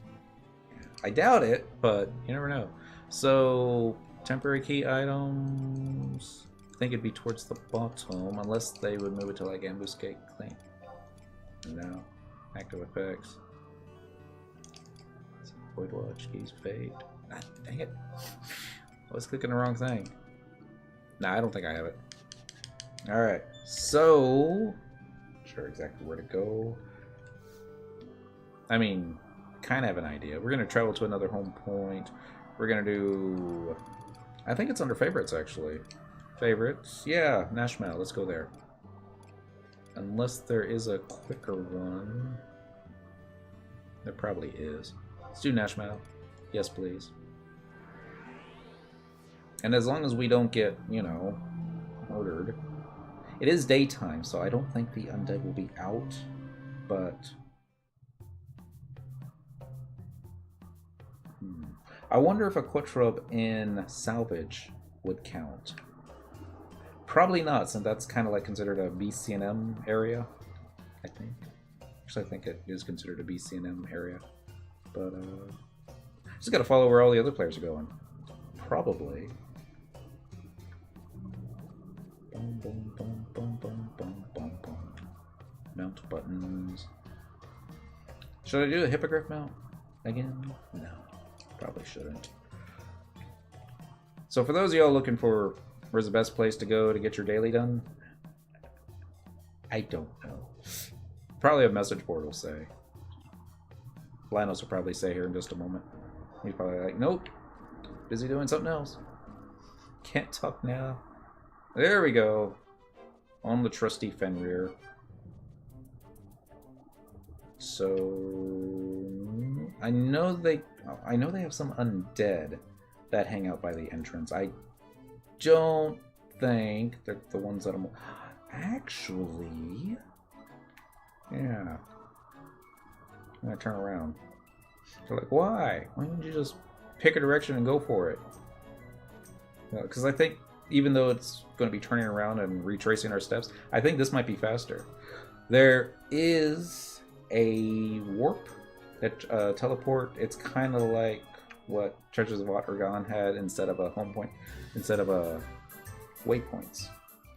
I doubt it, but you never know. So, temporary key items, I think it'd be towards the bottom, unless they would move it to like Ambuscade Clean. No. Active effects. Void Watch, keys, fate. Ah, dang it. I was clicking the wrong thing. Nah, I don't think I have it. Alright, so... Not sure exactly where to go. I mean, kind of have an idea. We're going to travel to another home point. We're going to do... I think it's under favorites, actually. Favorites? Yeah, Nashmal. Let's go there. Unless there is a quicker one. There probably is. Let's do Nashmal. Yes, please. And as long as we don't get, you know, murdered. It is daytime, so I don't think the undead will be out. But... I wonder if a Quattrub in salvage would count. Probably not, since that's kind of like considered a BCNM area, I think. Actually, I think it is considered a BCNM area. But, just gotta follow where all the other players are going. Probably. Boom, boom, boom, boom, boom, boom, boom, boom. Mount buttons. Should I do a hippogriff mount again? No. Probably shouldn't. So for those of y'all looking for where's the best place to go to get your daily done, I don't know. Probably a message board will say. Linus will probably say here in just a moment. He's probably like, nope, busy doing something else. Can't talk now. There we go. On the trusty Fenrir. So I know they have some undead that hang out by the entrance. I don't think they're the ones that I'm... Actually... Yeah. I'm gonna turn around. They're like, why? Why don't you just pick a direction and go for it? Because I think, even though it's going to be turning around and retracing our steps, I think this might be faster. There is a warp that teleport. It's kind of like what Treasures of Ottergon had instead of a home point, instead of a waypoints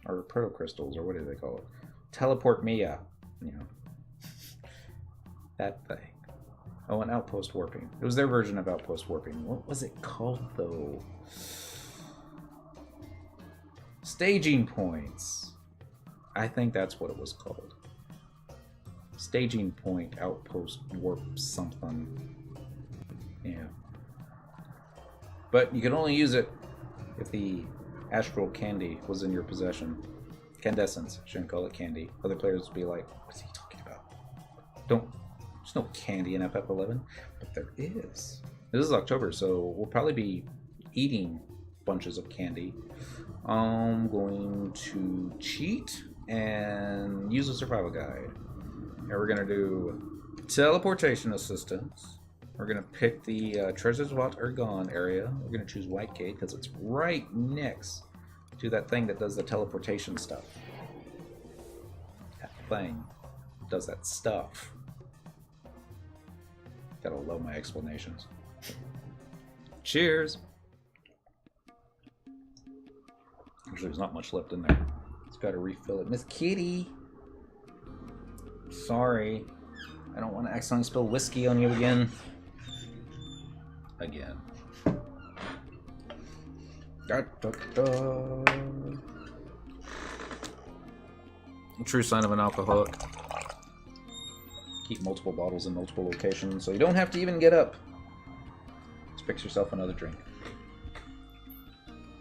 or proto crystals, or what do they call it? Teleport Mia, you know, that thing. Oh, and outpost warping. It was their version of outpost warping. What was it called though? Staging points. I think that's what it was called. Staging point, outpost, warp, something. Yeah. But you can only use it if the astral candy was in your possession. Candescence. Shouldn't call it candy. Other players would be like, what's he talking about? There's no candy in FF11. But there is. This is October, so we'll probably be eating bunches of candy. I'm going to cheat and use a survival guide. And we're going to do teleportation assistance. We're going to pick the Treasures Vault are Gone area. We're going to choose White Gate because it's right next to that thing that does the teleportation stuff. That thing does that stuff. Gotta love my explanations. Cheers! Actually, there's not much left in there. Just gotta refill it. Miss Kitty! Sorry. I don't want to accidentally spill whiskey on you again. Again. Da, da, da. True sign of an alcoholic. Keep multiple bottles in multiple locations so you don't have to even get up. Just fix yourself another drink.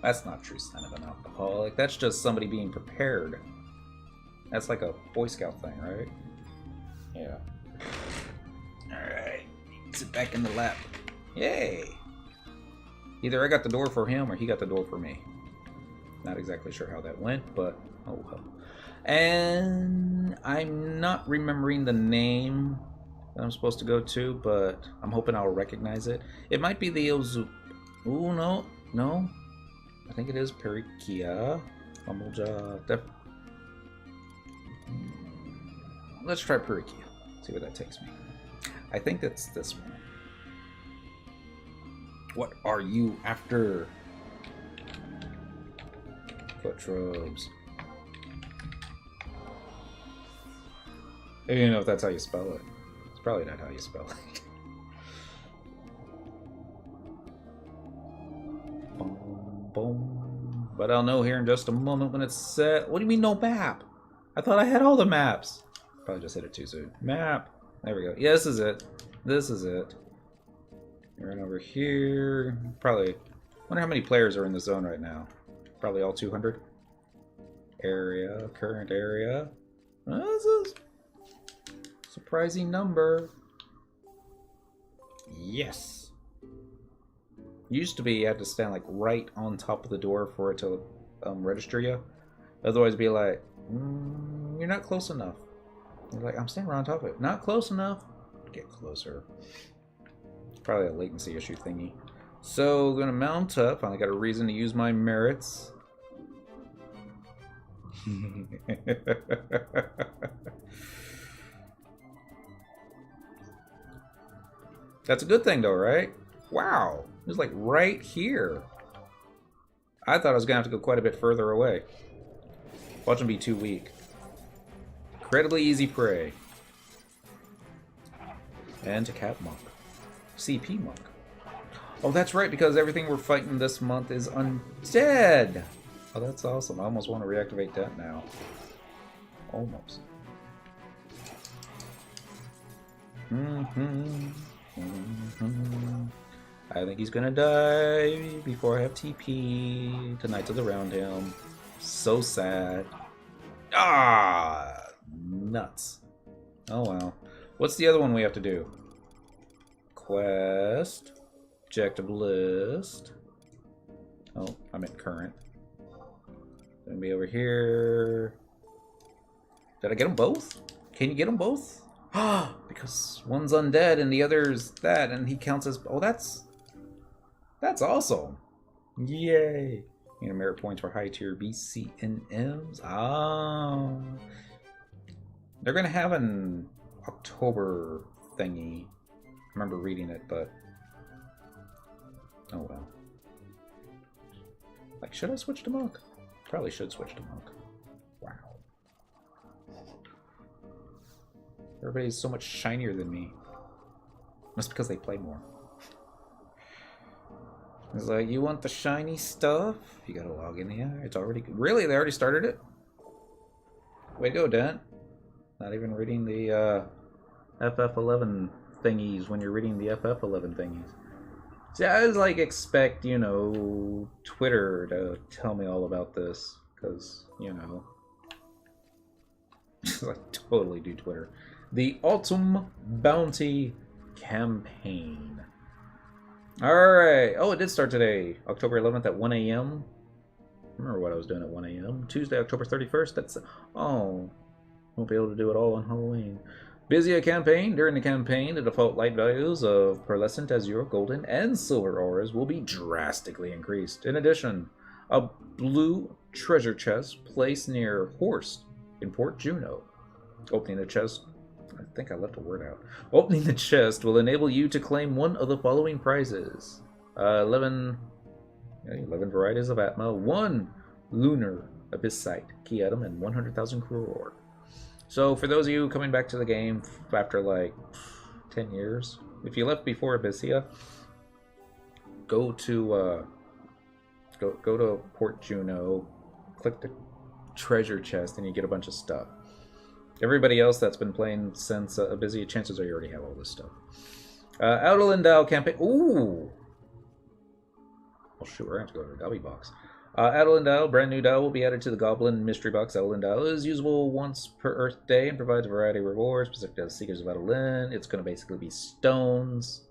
That's not true sign of an alcoholic. That's just somebody being prepared. That's like a Boy Scout thing, right? Yeah. Alright. Sit back in the lap. Yay! Either I got the door for him or he got the door for me. Not exactly sure how that went, but oh well. And I'm not remembering the name that I'm supposed to go to, but I'm hoping I'll recognize it. It might be the Ozu... Ooh, no. I think it is Perikia. Let's try Perikia. See where that takes me. I think that's this one. What are you after? Foot robes. I don't even know if that's how you spell it. It's probably not how you spell it. Boom, boom. But I'll know here in just a moment when it's set. What do you mean no map? I thought I had all the maps. Probably just hit it too soon. Map. There we go. Yeah, this is it. This is it. Right over here. Probably. Wonder how many players are in the zone right now. Probably all 200. Area. Current area. This is a surprising number. Yes. Used to be you had to stand like right on top of the door for it to register you. Otherwise it'd be like, you're not close enough. You're like, I'm standing right on top of it. Not close enough. Get closer. Probably a latency issue thingy. So, gonna mount up. Finally got a reason to use my merits. That's a good thing though, right? Wow. It was like right here. I thought I was gonna have to go quite a bit further away. Watch him be too weak. Incredibly easy prey. And to Cat Monk. CP Monk. Oh, that's right, because everything we're fighting this month is undead. Oh, that's awesome. I almost want to reactivate that now. Almost. I think he's gonna die before I have TP. Tonight's around him. So sad. Ah, nuts. Oh well. What's the other one we have to do? Quest. Objective list. Oh, I meant current. Gonna be over here. Did I get them both? Can you get them both? Ah, because one's undead and the other's that, and he counts as... Oh, that's awesome. Yay. You know, merit points for high tier BCNMs. Ah. They're gonna have an October thingy. I remember reading it, but oh well. Like, should I switch to Monk? Probably should switch to Monk. Wow. Everybody's so much shinier than me. Must be because they play more. It's like, you want the shiny stuff? You gotta log in here. It's already... Really? They already started it? Way to go, Dent. Not even reading the FF11 thingies when you're reading the FF11 thingies. See, I was like, expect, you know, Twitter to tell me all about this. Because, you know... I totally do Twitter. The Autumn Bounty Campaign. Alright. Oh, it did start today. October 11th at 1 a.m. Remember what I was doing at 1 a.m. Tuesday, October 31st. That's... Oh. Won't be able to do it all on Halloween. Busy a campaign. During the campaign, the default light values of pearlescent, azure, golden, and silver auras will be drastically increased. In addition, a blue treasure chest placed near Horst in Port Juno. Opening the chest... I think I left a word out. Opening the chest will enable you to claim one of the following prizes. 11 varieties of Atma, 1 lunar abyssite key item, and 100,000 crore. So for those of you coming back to the game after like 10 years, if you left before Abyssia, go to Port Juno, click the treasure chest, and you get a bunch of stuff. Everybody else that's been playing since Abyssia, chances are you already have all this stuff. Outer campaign. Ooh! Oh shoot, we're going to have to go to the Gobby box. Outer brand new Dow will be added to the Goblin Mystery Box. Outer is usable once per Earth Day and provides a variety of rewards specific to Seekers of Outer. It's going to basically be stones.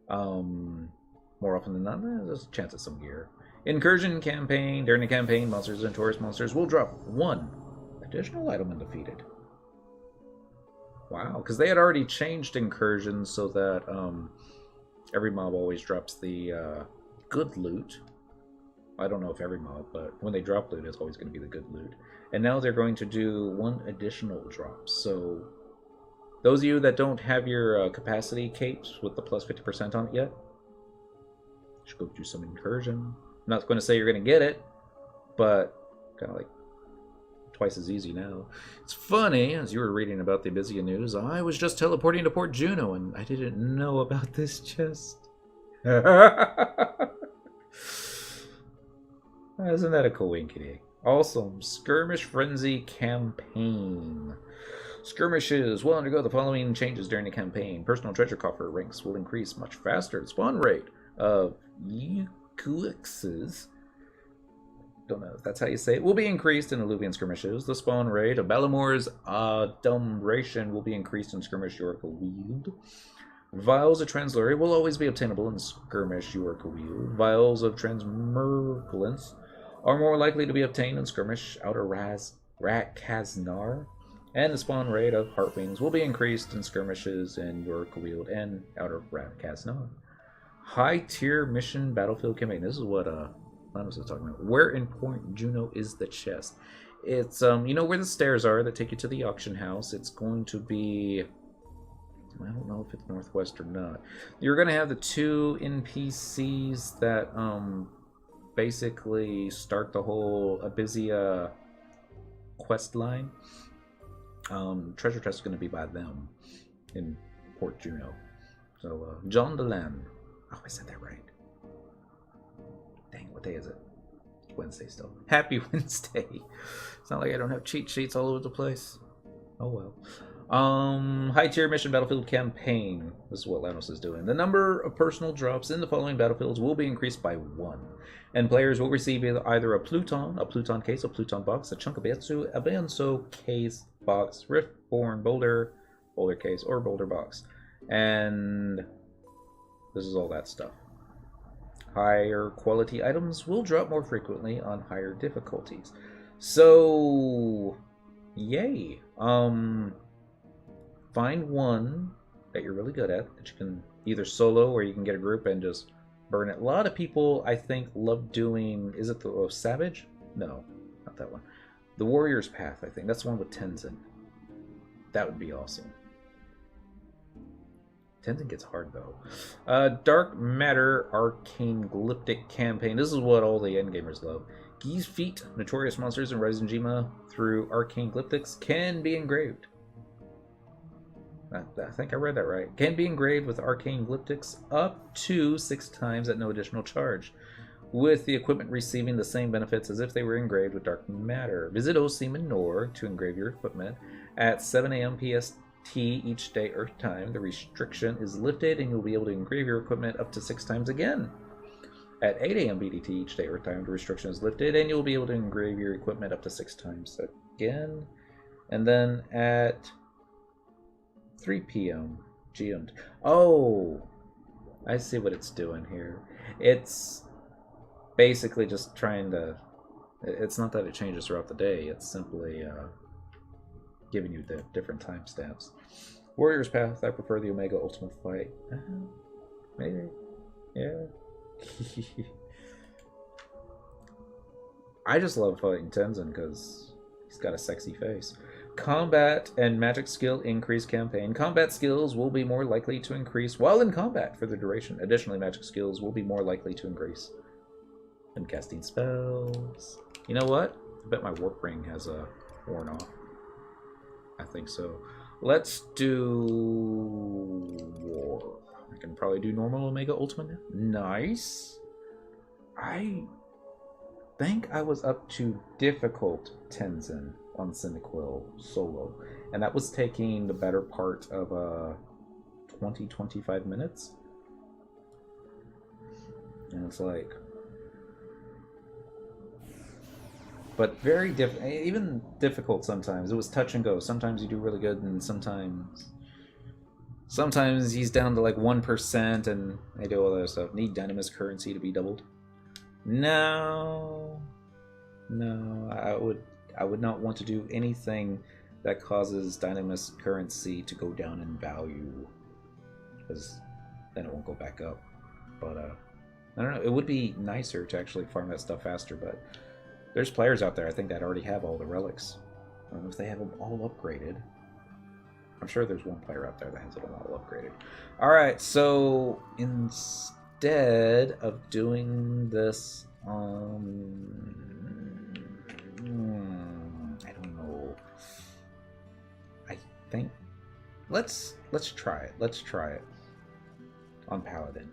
More often than not, there's a chance at some gear. Incursion campaign. During the campaign, monsters and tourist monsters will drop 1 additional item when defeated. Wow, because they had already changed incursions so that every mob always drops the good loot. I don't know if every mob, but when they drop loot, it's always going to be the good loot. And now they're going to do 1 additional drop. So those of you that don't have your capacity capes with the plus 50% on it yet, should go do some incursion. I'm not going to say you're going to get it, but kind of like twice as easy now. It's funny, as you were reading about the Abyssia news, I was just teleporting to Port Juno and I didn't know about this chest. Isn't that a coinkity? Awesome. Skirmish Frenzy Campaign. Skirmishes will undergo the following changes during the campaign. Personal treasure coffer ranks will increase much faster. The spawn rate of Yukuxes, don't know if that's how you say it, will be increased in Alluvian skirmishes. The spawn rate of Balamor's Adumbration will be increased in Skirmish Oracle Wield. Vials of Translurry will always be obtainable in Skirmish Oracle Wield. Vials of Transmerglance are more likely to be obtained in Skirmish Outer Kaznar. And the spawn rate of Heartwings will be increased in skirmishes in Oracle Wield and Outer Kaznar. High tier mission battlefield campaign. This is what Linus was talking about. Where in Port Juno is the chest? It's you know where the stairs are that take you to the auction house. It's going to be, I don't know if it's northwest or not. You're going to have the 2 NPCs that basically start the whole Abyssia quest line. Treasure chest is going to be by them in Port Juno. So John Delam. Oh, I said that right. Dang, what day is it? It's Wednesday still. Happy Wednesday. It's not like I don't have cheat sheets all over the place. Oh well. High tier mission battlefield campaign. This is what Lanos is doing. The number of personal drops in the following battlefields will be increased by 1. And players will receive either a Pluton case, a Pluton box, a chunk of Betsu, a Benso case box, Riftborn boulder case, or boulder box. And this is all that stuff. Higher quality items will drop more frequently on higher difficulties. So, yay. Find one that you're really good at that you can either solo or you can get a group and just burn it. A lot of people, I think, love doing, is it the Savage? No, not that one. The Warrior's Path, I think. That's the one with Tenzin. That would be awesome. Tenzin gets hard, though. Dark Matter Arcane Glyptic Campaign. This is what all the endgamers love. Geese feet, notorious monsters in Ryzenjima through Arcane Glyptics can be engraved. I think I read that right. Can be engraved with arcane glyptics up to 6 times at no additional charge, with the equipment receiving the same benefits as if they were engraved with dark matter. Visit OC Minor to engrave your equipment at 7 a.m. PST each day Earth time. The restriction is lifted and you'll be able to engrave your equipment up to 6 times again. At 8 a.m. BDT each day Earth time, the restriction is lifted and you'll be able to engrave your equipment up to 6 times again. And then at 3 p.m. GMT. Oh, I see what it's doing here. It's basically just trying to... It's not that it changes throughout the day. It's simply giving you the different timestamps. Warrior's Path. I prefer the Omega Ultimate Fight. Maybe. Yeah. I just love fighting Tenzin because he's got a sexy face. Combat and magic skill increase campaign. Combat skills will be more likely to increase while in combat for the duration. Additionally, magic skills will be more likely to increase when casting spells. You know what? I bet my warp ring has worn off. I think so. Let's do war. I can probably do normal Omega Ultimate. Nice. I think I was up to difficult Tenzin on Cyndaquil solo, and that was taking the better part of 20-25 minutes. And it's like, but very even difficult sometimes. It was touch and go. Sometimes you do really good, and sometimes he's down to like 1%, and they do all that stuff. Need Dynamis currency to be doubled? No, I would not want to do anything that causes Dynamis currency to go down in value, because then it won't go back up. But I don't know. It would be nicer to actually farm that stuff faster, but there's players out there, I think, that already have all the relics. I don't know if they have them all upgraded. I'm sure there's one player out there that has them all upgraded. Alright, so instead of doing this, I don't know. I think let's try it. Let's try it on Paladin.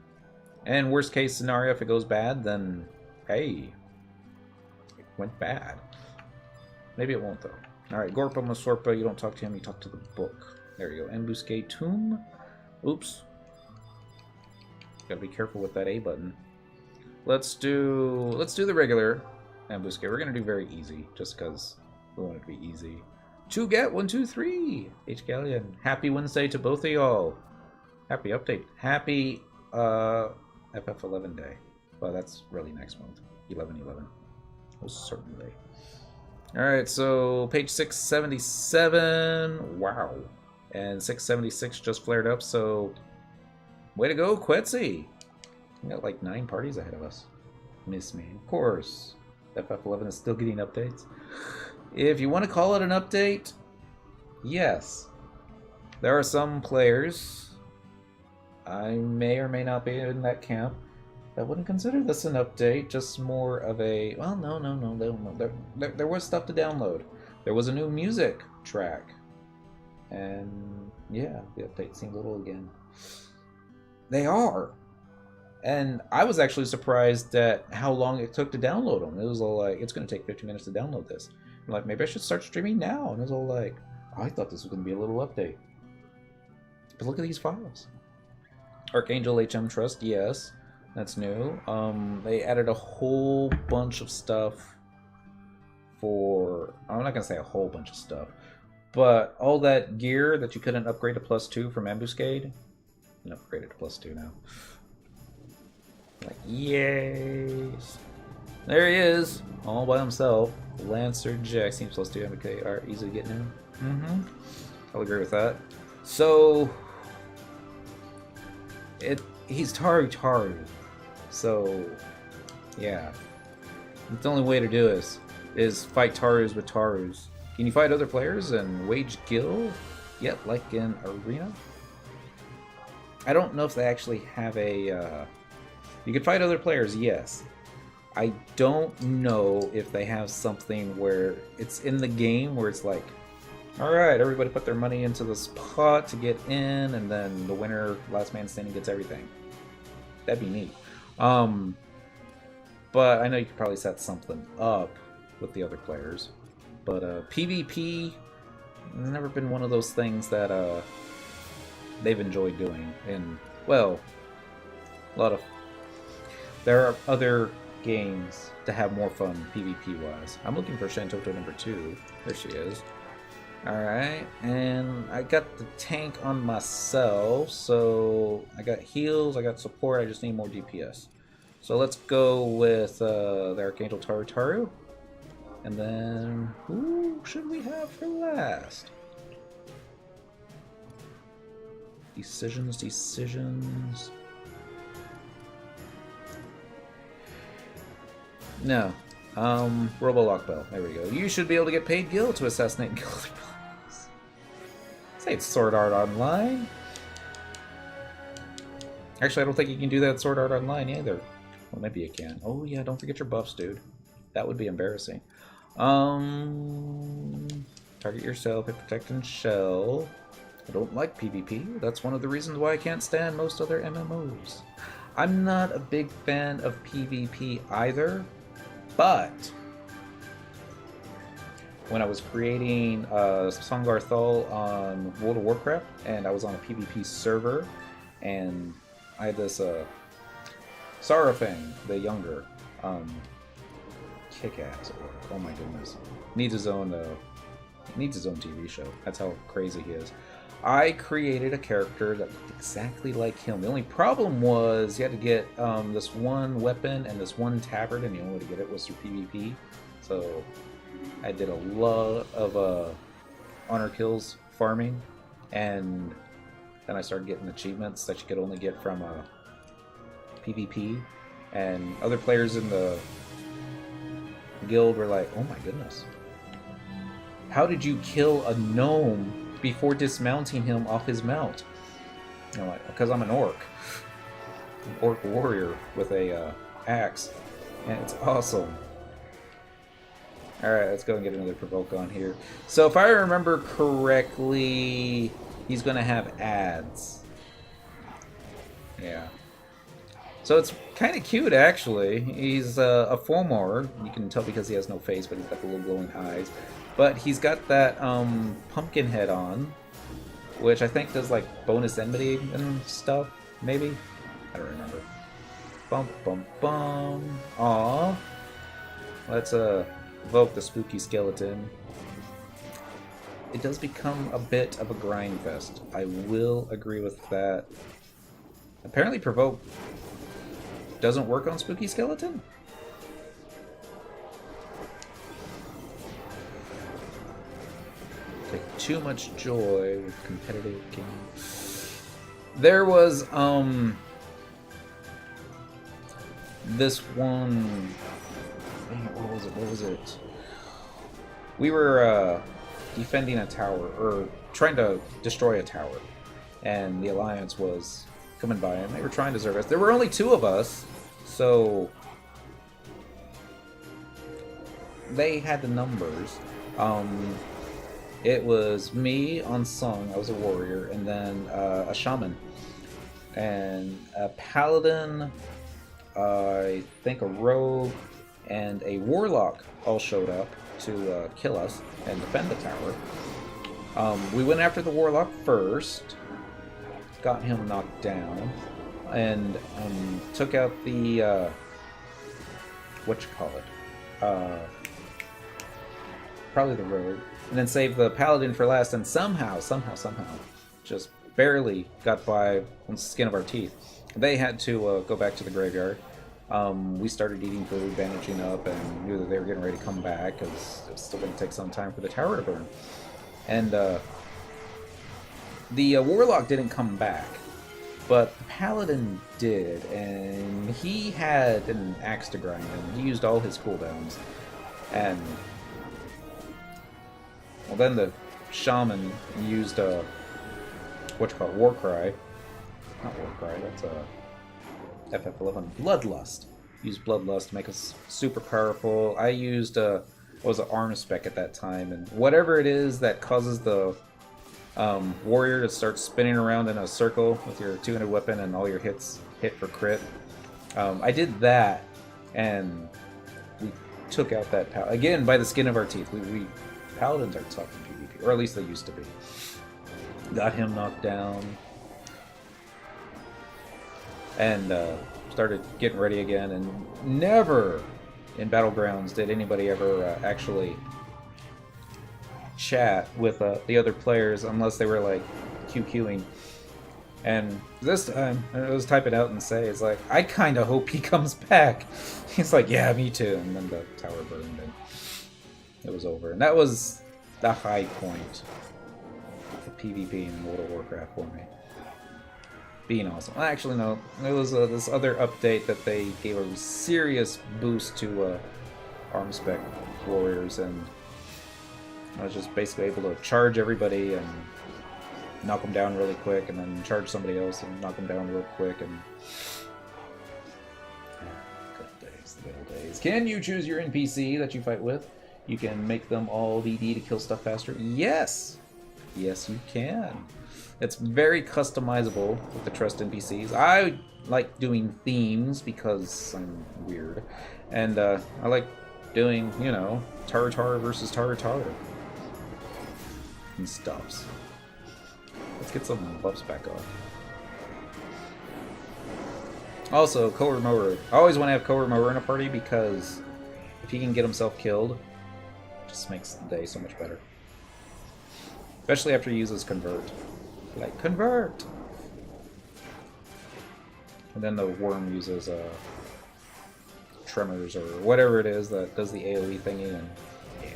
And worst case scenario, if it goes bad, then hey, went bad. Maybe it won't though. Alright, Gorpa Masorpa, you don't talk to him, you talk to the book. There you go. Ambuscade Tomb. Oops. Gotta be careful with that A button. Let's do the regular Ambuscade. We're gonna do very easy, just because we want it to be easy. 2 get 1, 2, 3. H Galleon. Happy Wednesday to both of y'all. Happy update. Happy FF11 day. Well, that's really next month. 11/11. Most certainly. Alright, so page 677. Wow. And 676 just flared up, so way to go, Quetzy. We got like 9 parties ahead of us. Miss me. Of course. FF11 is still getting updates. If you want to call it an update, yes. There are some players, I may or may not be in that camp, I wouldn't consider this an update, just more of a... Well, no. There was stuff to download. There was a new music track. And, yeah, the update seemed little again. They are. And I was actually surprised at how long it took to download them. It was all like, it's going to take 50 minutes to download this. I'm like, maybe I should start streaming now. And it was all like, oh, I thought this was going to be a little update. But look at these files. Archangel HM Trust, yes. That's new. They added a whole bunch of stuff for... I'm not going to say a whole bunch of stuff. But all that gear that you couldn't upgrade to +2 from Ambuscade, you can upgrade it to +2 now. Like, yay! There he is, all by himself. Lancer Jack seems +2 MK are easy to get now. I'll agree with that. So, he's Taru. So, yeah. The only way to do this is fight Tarus with Tarus. Can you fight other players and wage guild? Yep, like in Arena. I don't know if they actually have a... You can fight other players, yes. I don't know if they have something where it's in the game where it's like Alright, everybody put their money into this pot to get in, and then the winner, last man standing, gets everything. That'd be neat. But I know you could probably set something up with the other players. But PvP, never been one of those things that they've enjoyed doing. And, well, a lot of... There are other games to have more fun PvP-wise. I'm looking for Shantoto number 2. There she is. Alright, and I got the tank on myself, so I got heals, I got support, I just need more DPS. So let's go with the Archangel Tarutaru. And then, who should we have for last? Decisions. No. Robo Lockbell. There we go. You should be able to get paid gil to assassinate and kill other players. Say it's Sword Art Online. Actually, I don't think you can do that at Sword Art Online either. Well, maybe you can. Oh yeah, don't forget your buffs, dude. That would be embarrassing. Target yourself, hit protect and shell. I don't like PvP. That's one of the reasons why I can't stand most other MMOs. I'm not a big fan of PvP either, but when I was creating Songarthal on World of Warcraft, and I was on a PvP server, and I had this Sarafang, the younger, kick-ass. Oh my goodness, needs his own TV show. That's how crazy he is. I created a character that looked exactly like him. The only problem was you had to get this one weapon and this one tabard, and the only way to get it was through PvP. So I did a lot of honor kills farming, and then I started getting achievements that you could only get from PvP. And other players in the guild were like, "Oh my goodness, how did you kill a gnome before dismounting him off his mount?" You know, because I'm an orc warrior with a axe, and it's awesome. Alright, let's go and get another provoke on here. So if I remember correctly, he's going to have ads. Yeah. So it's kind of cute, actually. He's a Fomor. You can tell because he has no face, but he's got the little glowing eyes. But he's got that pumpkin head on, which I think does like bonus enmity and stuff, maybe? I don't remember. Bum bum bum. Aww. Let's evoke the spooky skeleton. It does become a bit of a grind fest. I will agree with that. Apparently provoke doesn't work on spooky skeleton? Take too much joy with competitive games. There was this one. What was it? We were defending a tower, or trying to destroy a tower, and the Alliance was coming by, and they were trying to serve us. There were only 2 of us, so they had the numbers. It was me on Sung, I was a warrior, and then a shaman, and a paladin, I think a rogue, and a warlock all showed up to kill us and defend the tower. We went after the warlock first, got him knocked down, and took out the probably the rogue, and then saved the paladin for last, and somehow just barely got by on the skin of our teeth. They had to go back to the graveyard. We started eating food, bandaging up, and knew that they were getting ready to come back, because it was still going to take some time for the tower to burn. And the warlock didn't come back, but the paladin did, and he had an axe to grind, and he used all his cooldowns. And well, then the shaman used Warcry. Not Warcry, that's FF11. Bloodlust. Used Bloodlust to make us super powerful. I used was an arm spec at that time, and whatever it is that causes the warrior to start spinning around in a circle with your two-handed weapon and all your hits hit for crit. I did that, and we took out that again by the skin of our teeth. We paladins are tough in PvP, or at least they used to be. Got him knocked down, and started getting ready again. And never in Battlegrounds did anybody ever actually chat with the other players unless they were like QQing. And this time, I was typing out and say, it's like, I kind of hope he comes back. He's like, yeah, me too. And then the tower burned and it was over. And that was the high point of PvP in World of Warcraft for me. Being awesome. Actually, no. It was this other update that they gave a serious boost to arm spec warriors, and I was just basically able to charge everybody and knock them down really quick, and then charge somebody else and knock them down real quick. And good days, the good old days. Can you choose your NPC that you fight with? You can make them all DD to kill stuff faster. Yes, yes, you can. It's very customizable with the trust NPCs. I like doing themes because I'm weird, and I like doing, you know, Tar versus Tar and stuffs. Let's get some buffs back off. Also, Kohler Mower. I always want to have Kohler Mower in a party because if he can get himself killed, it just makes the day so much better. Especially after he uses Convert. Like, Convert! And then the worm uses Tremors or whatever it is that does the AoE thingy, and yeah.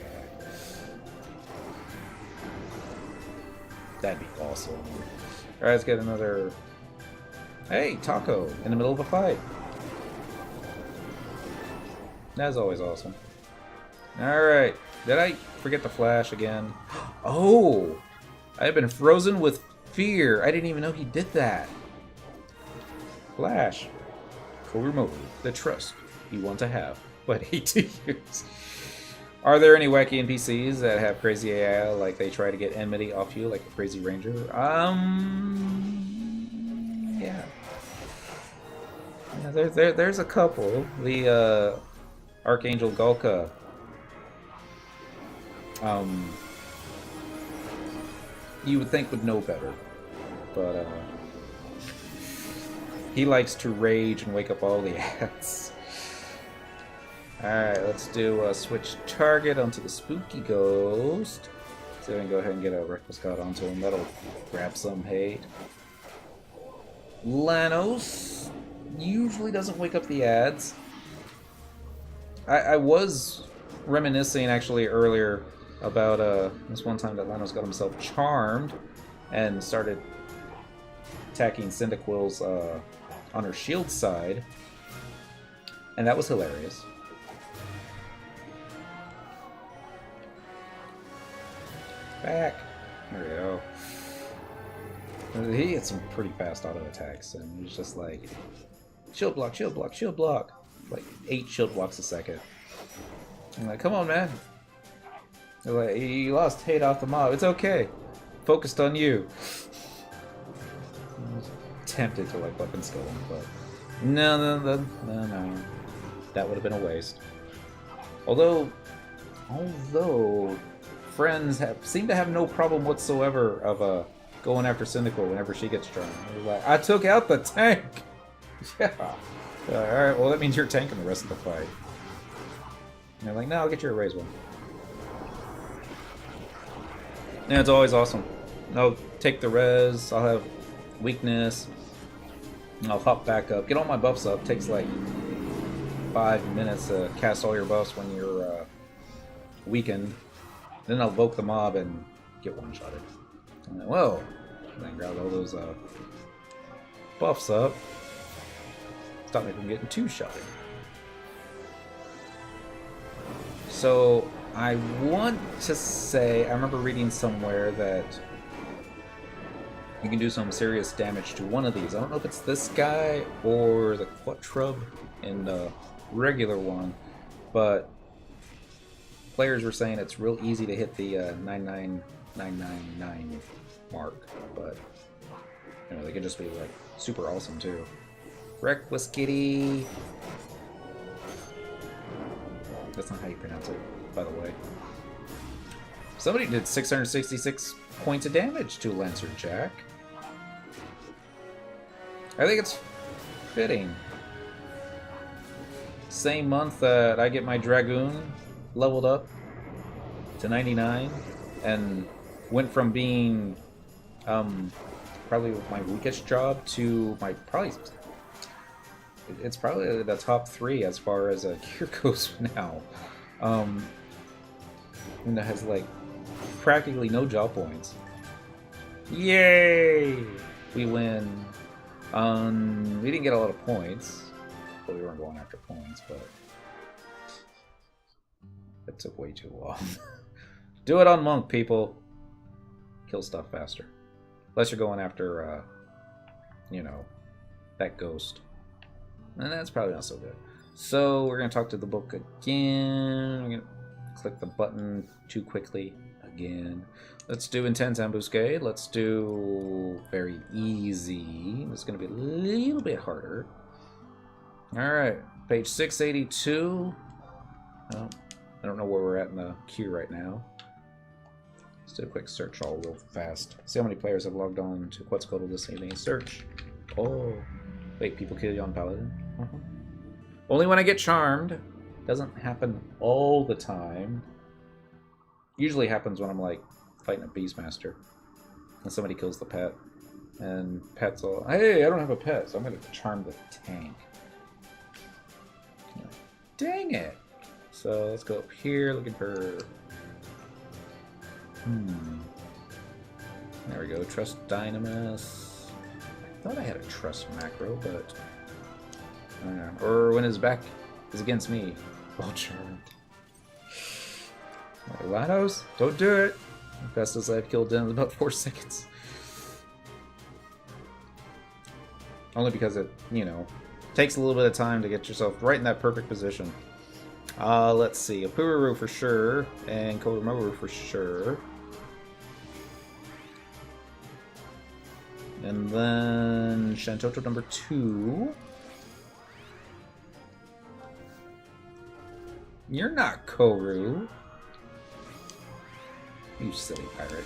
That'd be awesome. Alright, let's get another... Hey, Taco! In the middle of a fight! That's always awesome. Alright, did I forget the flash again? Oh! I have been frozen with fear. I didn't even know he did that. Flash. Co-remote. The trust you want to have, but hate to use. Are there any wacky NPCs that have crazy AI, like they try to get enmity off you, like a crazy ranger? Yeah. There's a couple. The Archangel Gulka. You would think would know better, but he likes to rage and wake up all the ads. Alright, let's do a switch target onto the spooky ghost. So we can go ahead and get a Reckless God onto him. That'll grab some hate. Lanos usually doesn't wake up the ads. I was reminiscing actually earlier about this one time that Lanos got himself charmed and started attacking Cyndaquil's on her shield side, and that was hilarious. Back. There we go. He had some pretty fast auto attacks, and he was just like, shield block, shield block, shield block. Like 8 shield blocks a second. I'm like, come on, man. They're like, you lost hate off the mob. It's okay. Focused on you. I was tempted to like weapon skill him, but no. That would have been a waste. Although friends seem to have no problem whatsoever of going after Cyndaquil whenever she gets charmed. They're like, I took out the tank. Yeah. Alright, well that means you're tanking the rest of the fight. And they're like, no, I'll get you a raise one. Yeah, it's always awesome. I'll take the res, I'll have weakness, I'll hop back up, get all my buffs up. Takes like 5 minutes to cast all your buffs when you're weakened. Then I'll evoke the mob and get one-shotted. And then, whoa! And then grab all those buffs up. Stop me from getting two-shotted. So, I want to say, I remember reading somewhere that you can do some serious damage to one of these. I don't know if it's this guy or the Quattrub in the regular one, but players were saying it's real easy to hit the 99999 mark, but you know, they could just be like super awesome too. Reckless Kitty. That's not how you pronounce it, by the way. Somebody did 666 points of damage to Lancer Jack. I think it's fitting. Same month that I get my Dragoon leveled up to 99 and went from being probably my weakest job to my it's probably the top 3 as far as a gear goes now. And that has like practically no job points. Yay! We win. We didn't get a lot of points. Well, we weren't going after points, but it took way too long. Do it on Monk, people. Kill stuff faster. Unless you're going after, you know, that ghost. And that's probably not so good. So we're going to talk to the book again. We're going to click the button too quickly again. Let's do Intense Ambuscade. Let's do very easy. It's going to be a little bit harder. Alright, page 682. Oh, I don't know where we're at in the queue right now. Let's do a quick search all real fast. See how many players have logged on to What's Called this evening. Search. Oh. Wait, people kill you on Paladin? Only when I get charmed. Doesn't happen all the time. Usually happens when I'm like fighting a Beastmaster. And somebody kills the pet. And pet's all, hey, I don't have a pet, so I'm going to charm the tank. Dang it! So let's go up here looking for... There we go, Trust Dynamis. I thought I had a Trust macro, but... I don't know. Or when his back is against me. Well charmed. Lanos, don't do it! Fastest I've killed him in about 4 seconds. Only because it, you know, takes a little bit of time to get yourself right in that perfect position. Let's see. Apuru for sure, and Koromaru for sure. And then Shantoto number 2. You're not Koru. You silly pirate.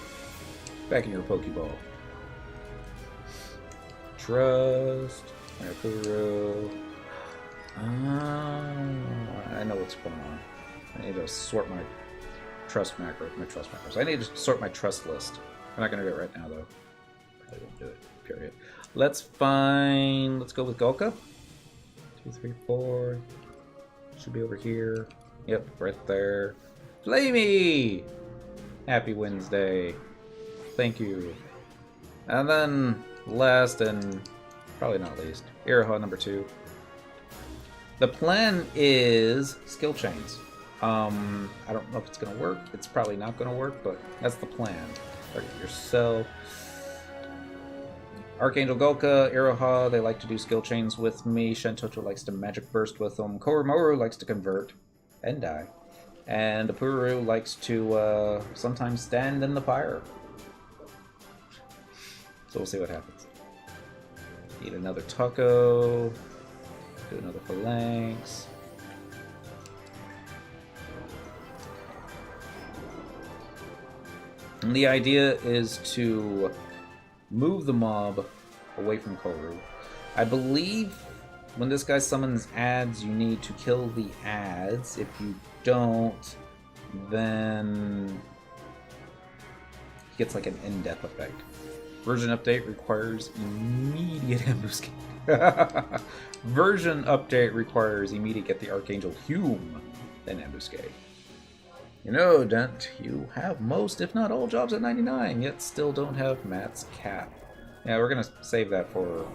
Back in your Pokeball. Trust. Apuru. I know what's going on. I need to sort my trust macros. I need to sort my trust list. I'm not going to do it right now, though. Probably won't do it, period. Let's go with Golka. 2, 3, 4. Should be over here. Yep, right there. Flamey! Happy Wednesday. Thank you. And then, last and probably not least, Iroha number 2. The plan is skill chains. I don't know if it's going to work. It's probably not going to work, but that's the plan. Target yourself. Archangel Golka, Iroha, they like to do skill chains with me. Shantoto likes to magic burst with them. Koromaru likes to convert and die. And Apuru likes to sometimes stand in the fire. So we'll see what happens. Eat another taco. Do another phalanx. And the idea is to move the mob away from Koru. I believe when this guy summons ads, you need to kill the ads. If you don't, then he gets like an in-depth effect. Version update requires immediate ambuscade. Version update requires immediate get the Archangel Hume, then ambuscade. You know, Dent, you have most, if not all, jobs at 99, yet still don't have Matt's cap. Yeah, we're gonna save that for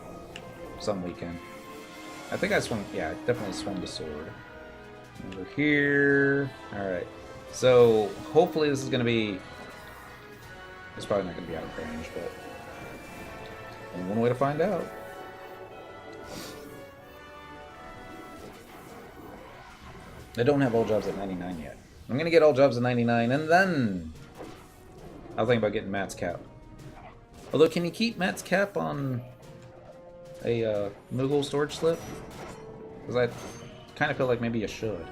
some weekend. I think I swung, yeah, I definitely swung the sword. Over here. Alright. So, hopefully this is gonna be... It's probably not gonna be out of range, but... only one way to find out. I don't have all jobs at 99 yet. I'm gonna get all jobs at 99, and then I'll think about getting Matt's cap. Although, can you keep Matt's cap on a Moogle storage slip? Because I kind of feel like maybe you should.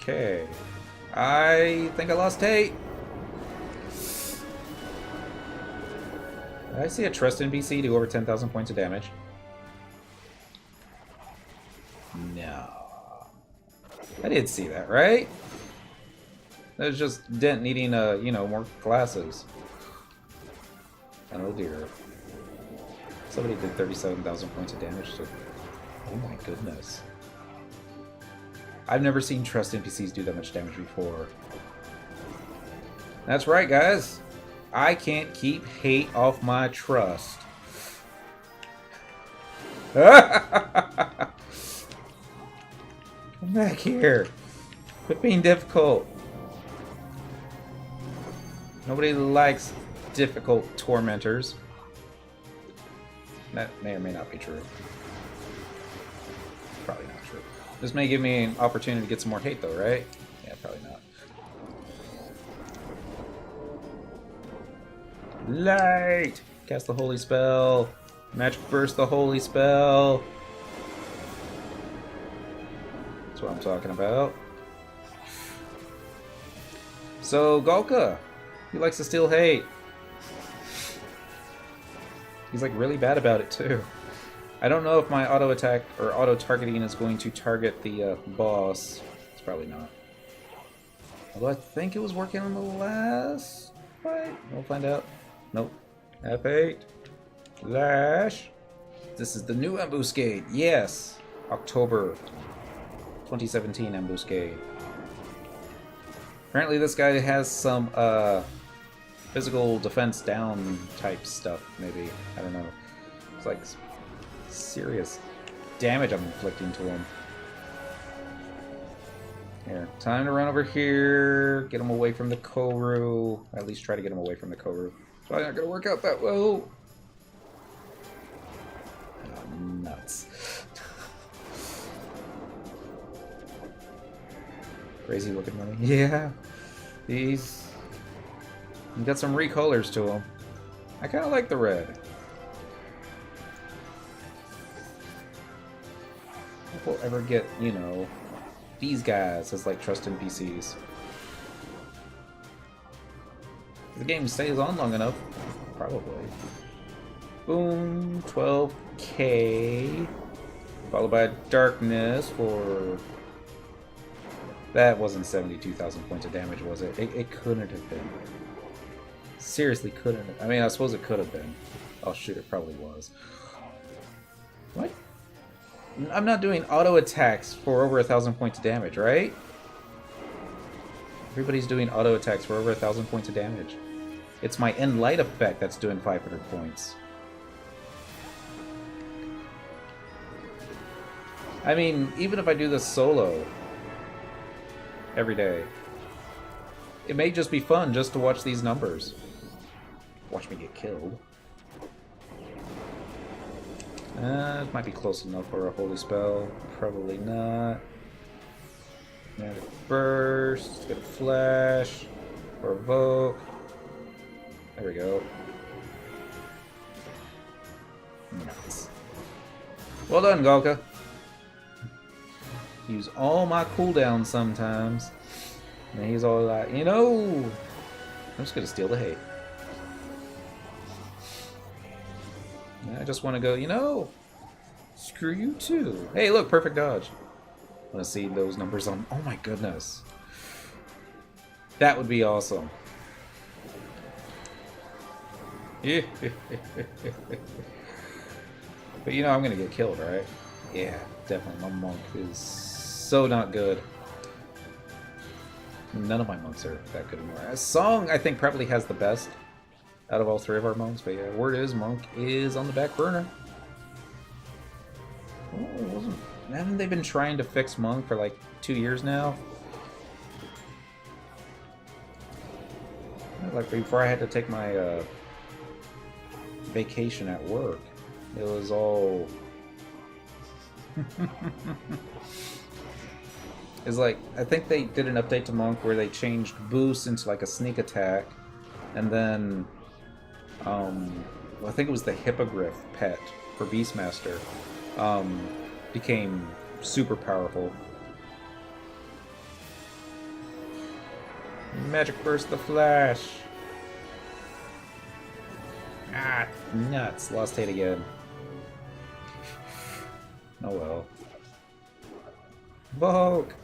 Okay. I think I lost Tate. I see a trust NPC do over 10,000 points of damage. No. I did see that, right? That was just Dent needing, you know, more classes. Oh dear. Somebody did 37,000 points of damage to... Oh my goodness. I've never seen trust NPCs do that much damage before. That's right, guys. I can't keep hate off my trust. Come back here. Quit being difficult. Nobody likes difficult tormentors. That may or may not be true. Probably not true. This may give me an opportunity to get some more hate, though, right? Yeah, probably not. Light! Cast the holy spell. Magic burst the holy spell. That's what I'm talking about. So, Golka. He likes to steal hate. He's like really bad about it, too. I don't know if my auto attack or auto targeting is going to target the boss. It's probably not. Although I think it was working on the last fight. We'll find out. Nope. F8. Lash. This is the new Ambuscade. Yes. October 2017 Ambuscade. Apparently this guy has some physical defense down type stuff, maybe. I don't know. It's like serious damage I'm inflicting to him. Here, time to run over here, get him away from the Koru. At least try to get him away from the Koru. Probably not gonna work out that well. Oh, nuts. Crazy looking money. Yeah. He's got some recolors to him. I kinda like the red. If we'll ever get, you know, these guys as like trust NPCs. If the game stays on long enough, probably. Boom, 12k. Followed by darkness for... That wasn't 72,000 points of damage, was it? It couldn't have been. Seriously couldn't have. I mean, I suppose it could have been. Oh shoot, it probably was. What? I'm not doing auto attacks for over 1,000 points of damage, right? Everybody's doing auto attacks for over 1,000 points of damage. It's my end light effect that's doing 500 points. I mean, even if I do this solo every day, it may just be fun just to watch these numbers. Watch me get killed. It might be close enough for a holy spell. Probably not. Magic burst. Let's get a flash. Provoke. There we go. Nice. Well done, Golka. Use all my cooldowns sometimes. And he's all like, you know, I'm just gonna steal the hate. I just want to go, you know, screw you too. Hey, look, perfect dodge. I want to see those numbers on. Oh my goodness. That would be awesome. But you know I'm going to get killed, right? Yeah, definitely. My monk is so not good. None of my monks are that good anymore. Song, I think, probably has the best out of all three of our monks, but yeah, word is monk is on the back burner. Oh, haven't they been trying to fix monk for like 2 years now? Like before I had to take my vacation at work. It was all... It's like, I think they did an update to Monk where they changed boost into like a sneak attack, and then, well, I think it was the Hippogriff pet for Beastmaster, became super powerful. Magic Burst the Flash! Ah, nuts! Lost hate again. Oh well. Volk!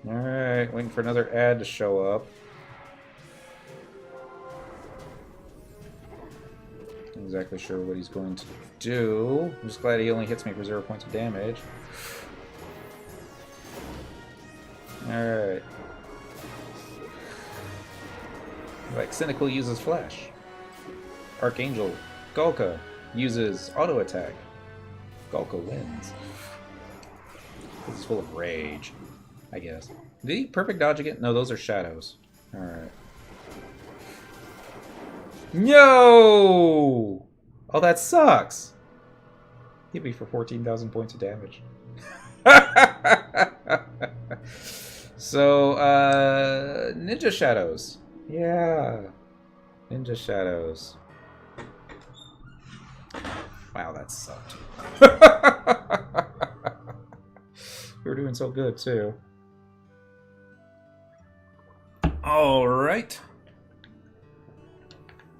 Alright, waiting for another ad to show up. Not exactly sure what he's going to do. I'm just glad he only hits me for 0 points of damage. Alright. Like, Cynical uses Flash. Archangel Galka uses Auto Attack. Galka wins. This is full of rage, I guess. Did he perfect dodge again? No, those are shadows. Alright. No! Oh, that sucks! Hit me for 14,000 points of damage. So, Ninja Shadows. Yeah. Ninja Shadows. Wow, that sucked. We were doing so good, too. Alright.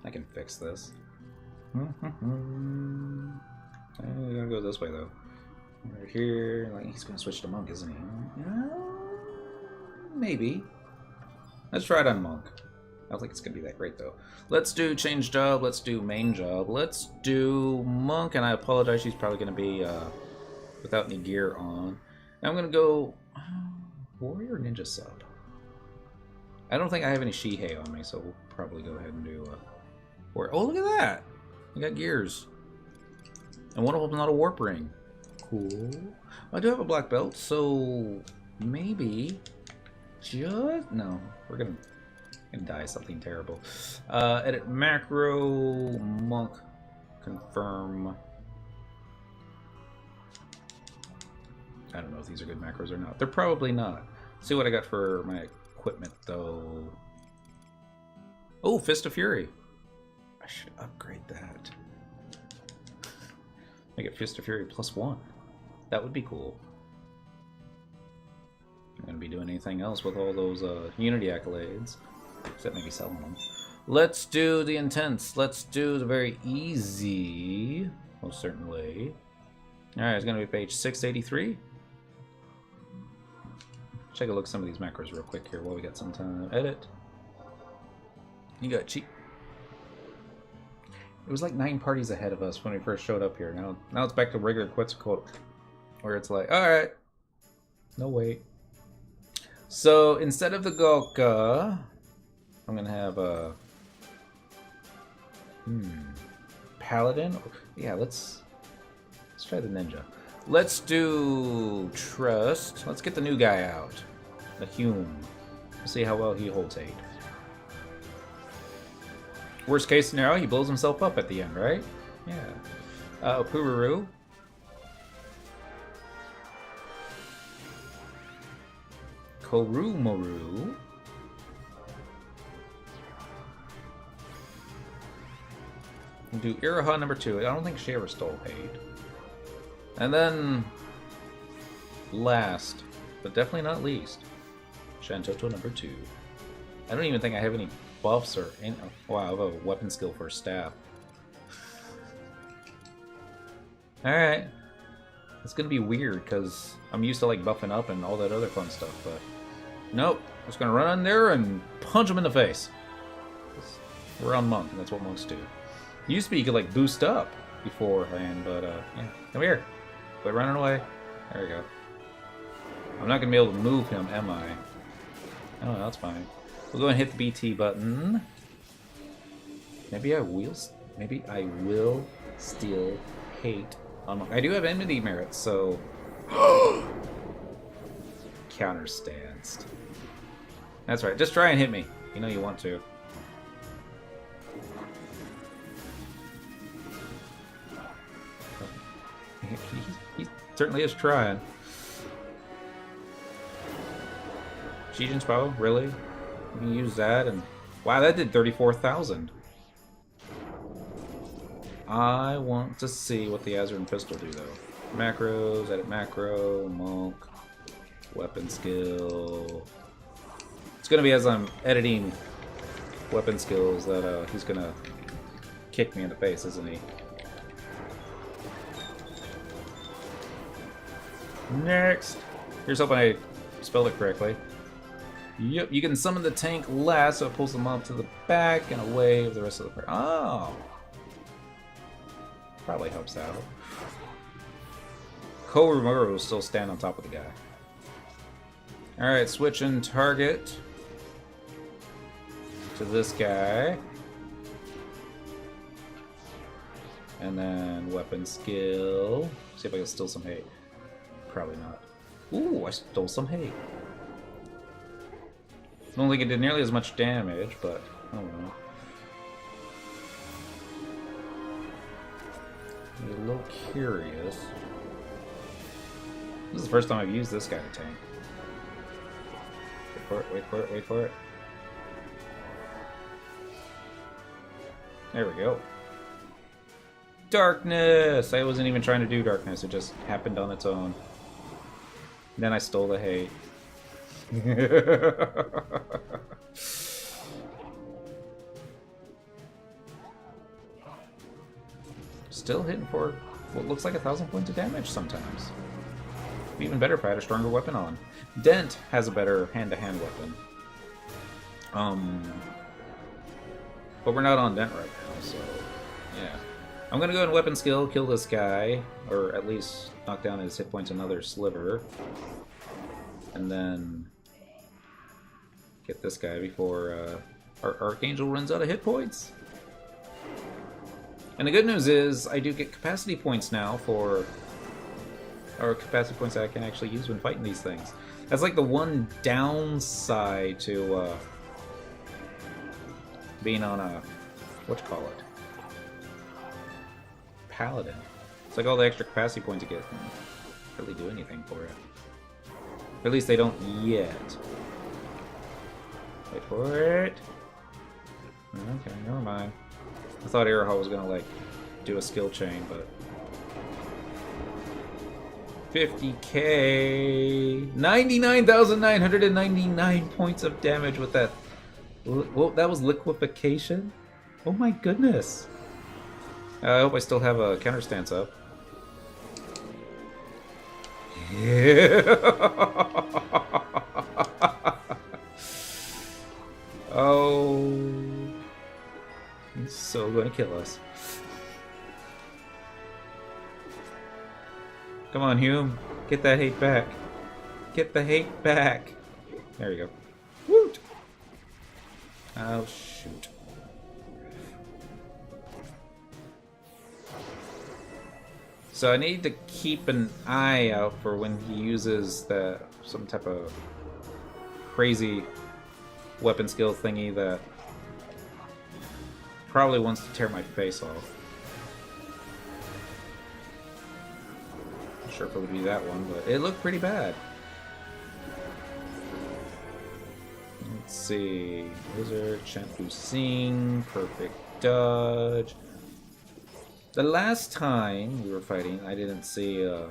I can fix this. I'm gonna go this way, though. Right here. Like, he's gonna switch to Monk, isn't he? Maybe. Let's try it on Monk. I don't think it's gonna be that great, though. Let's do change job. Let's do main job. Let's do Monk, and I apologize. She's probably gonna be without any gear on. I'm gonna go Warrior Ninja Sub. I don't think I have any Shihei on me, so we'll probably go ahead and do oh, look at that! I got gears. And one of them's not a warp ring. Cool. I do have a black belt, so maybe no, we're gonna die something terrible. Edit macro, Monk, confirm. I don't know if these are good macros or not. They're probably not. See what I got for my equipment, though. Oh, Fist of Fury. I should upgrade that. Make it Fist of Fury +1. That would be cool. I'm going to be doing anything else with all those Unity accolades. Except maybe selling them. Let's do the intense. Let's do the very easy. Most certainly. Alright, it's going to be page 683. Take a look at some of these macros real quick here while we got some time. Edit. You got cheap. It was like 9 parties ahead of us when we first showed up here. Now it's back to regular Quetzalcoatl, where it's like, all right, no wait. So instead of the Galka, I'm gonna have a Paladin. Yeah, let's try the Ninja. Let's do Trust. Let's get the new guy out. The Hume. We'll see how well he holds 8. Worst case scenario, he blows himself up at the end, right? Yeah. Pururu. Korumoru. We'll do Iraha number 2. I don't think she ever stole hate. And then, last, but definitely not least, Shantoto number 2. I don't even think I have any buffs or any... Wow, I have a weapon skill for a staff. Alright. It's gonna be weird, because I'm used to like buffing up and all that other fun stuff, but... Nope. Just gonna run in there and punch him in the face. We're on Monk, and that's what monks do. It used to be you could like boost up beforehand, but yeah. Come here. Quit running away. There we go. I'm not gonna be able to move him, am I? Oh, that's fine. We'll go and hit the BT button. Maybe I will steal hate on Monk. I do have enmity merits, so counterstanced. That's right. Just try and hit me. You know you want to. He certainly is trying. Shijin's bow, really? You can use that and... Wow, that did 34,000. I want to see what the Azurin Pistol do, though. Macros, edit macro, monk, weapon skill. It's gonna be as I'm editing weapon skills that he's gonna kick me in the face, isn't he? Next! Here's hoping I spelled it correctly. Yep, you can summon the tank last, so it pulls them up to the back and away of the rest of the party. Oh! Probably helps out. Korumura will still stand on top of the guy. Alright, switching target to this guy. And then weapon skill. See if I can steal some hate. Probably not. Ooh, I stole some hate. I don't think it did nearly as much damage, but I don't know. I'm a little curious. This is the first time I've used this guy to tank. Wait for it, wait for it, wait for it. There we go. Darkness! I wasn't even trying to do darkness, it just happened on its own. And then I stole the hate. Still hitting for what looks like 1,000 points of damage sometimes. Even better if I had a stronger weapon on. Dent has a better hand-to-hand weapon. But we're not on Dent right now, so yeah. I'm gonna go in weapon skill, kill this guy, or at least knock down his hit points another sliver. And then get this guy before our Archangel runs out of hit points. And the good news is, I do get capacity points now for... or capacity points that I can actually use when fighting these things. That's like the one downside to being on a... whatchamacallit? Paladin. It's like all the extra capacity points you get don't really do anything for it. Or at least they don't yet. Wait for it. Okay, never mind. I thought Airhawk was gonna like do a skill chain, but 50k, 99,999 points of damage with that. Well, that was liquefaction. Oh my goodness! I hope I still have a counter stance up. Yeah. Oh. He's so gonna kill us. Come on, Hume. Get that hate back. Get the hate back. There we go. Woot! Oh, shoot. So I need to keep an eye out for when he uses some type of crazy weapon skill thingy that probably wants to tear my face off. Not sure if it would be that one, but it looked pretty bad. Let's see. Wizard, Shampoo Sing, Perfect Dodge. The last time we were fighting, I didn't see a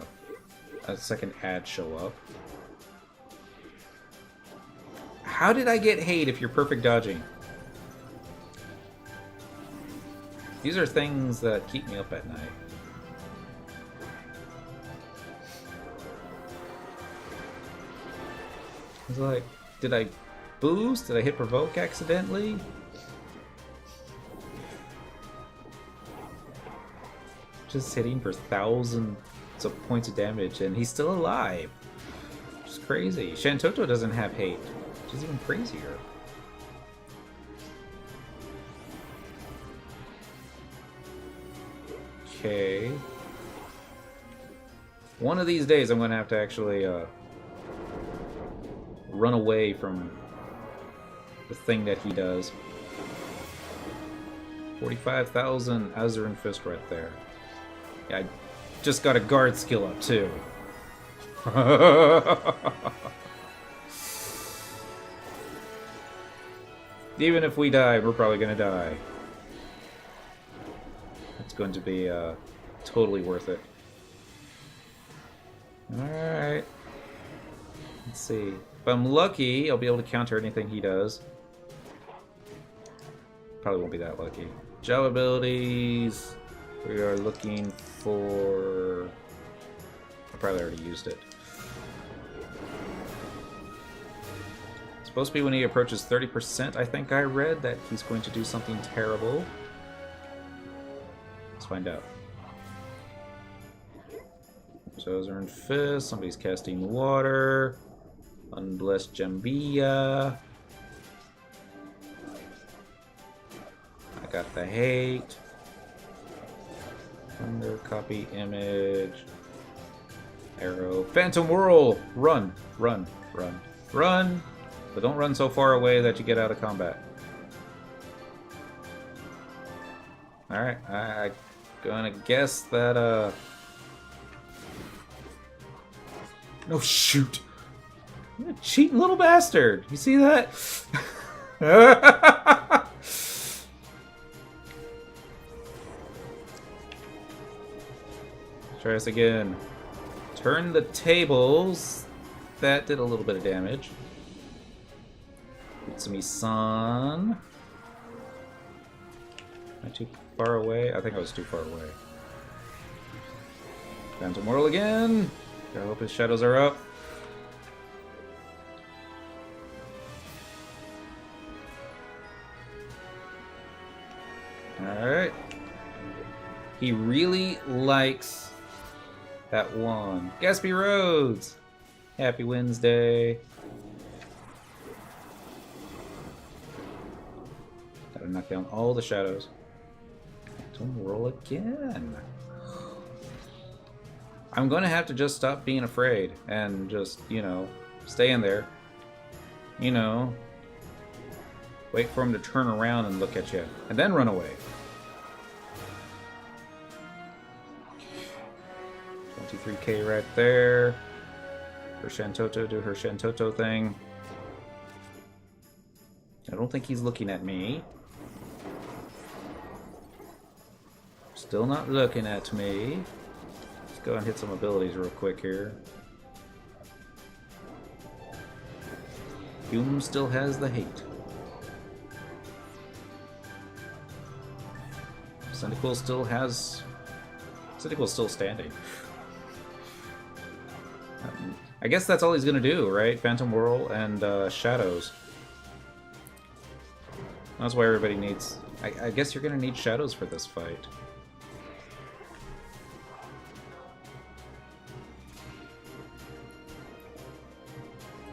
second ad show up. How did I get hate if you're perfect dodging? These are things that keep me up at night. It's like, did I boost? Did I hit provoke accidentally? Just hitting for thousands of points of damage, and he's still alive. Which is crazy. Shantoto doesn't have hate, which is even crazier. Okay. One of these days I'm going to have to actually run away from the thing that he does. 45,000 Azurin Fist right there. Yeah, just got a guard skill up too. Even if we die, we're probably gonna die. It's going to be totally worth it. Alright. Let's see. If I'm lucky, I'll be able to counter anything he does. Probably won't be that lucky. Job abilities. We are looking for... I probably already used it. It's supposed to be when he approaches 30%, I think I read, that he's going to do something terrible. Let's find out. Southern Fist, somebody's casting water. Unblessed Jambia. I got the hate. Thunder, copy image. Arrow. Phantom Whirl! Run, run, run, run! But don't run so far away that you get out of combat. Alright, I'm gonna guess that, no, shoot! You're a cheating little bastard! You see that? Try this again. Turn the tables. That did a little bit of damage. Utsumi-san. Am I too far away? I think I was too far away. Phantom Whirl again. I hope his shadows are up. Alright. He really likes that one. Gatsby Rhodes! Happy Wednesday. Gotta knock down all the shadows. Don't roll again. I'm gonna have to just stop being afraid and just, you know, stay in there. You know, wait for him to turn around and look at you, and then run away. 23k right there. Her Shantoto do her Shantoto thing. I don't think he's looking at me. Still not looking at me. Let's go and hit some abilities real quick here. Hume still has the hate. Cyndaquil still has... Cyndaquil's still standing. I guess that's all he's gonna do, right? Phantom Whirl and Shadows. That's why everybody needs... I guess you're gonna need Shadows for this fight.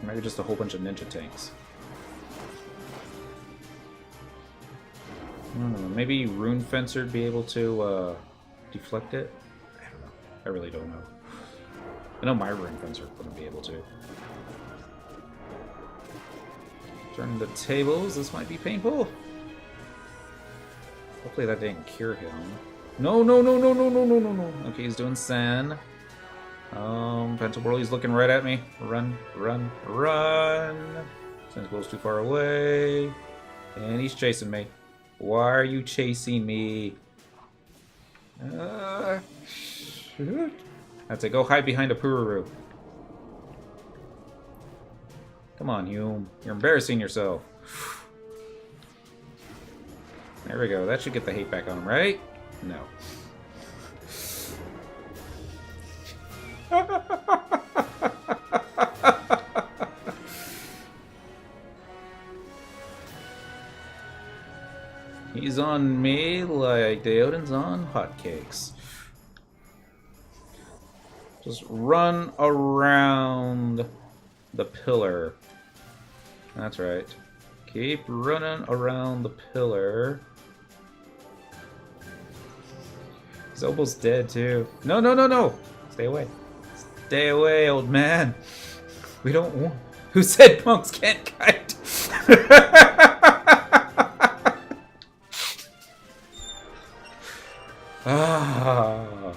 Maybe just a whole bunch of ninja tanks. I don't know, maybe Rune Fencer'd be able to deflect it? I don't know. I really don't know. I know my Rune Fencer wouldn't be able to. Turn the tables. This might be painful. Hopefully that didn't cure him. No, no, no, no, no, no, no, no, no. Okay, he's doing San. Phantom Whirl, he's looking right at me. Run, run, run. Cyndaquil's too far away. And he's chasing me. Why are you chasing me? Shoot. That's it. Go hide behind a Pururu. Come on, Hume. You're embarrassing yourself. There we go. That should get the hate back on him, right? No. He's on me like Deoden's on hotcakes. Just run around the pillar. That's right. Keep running around the pillar. He's almost dead too. No, no, no, no! Stay away. Stay away, old man. We don't want... Who said monks can't kite? Ah.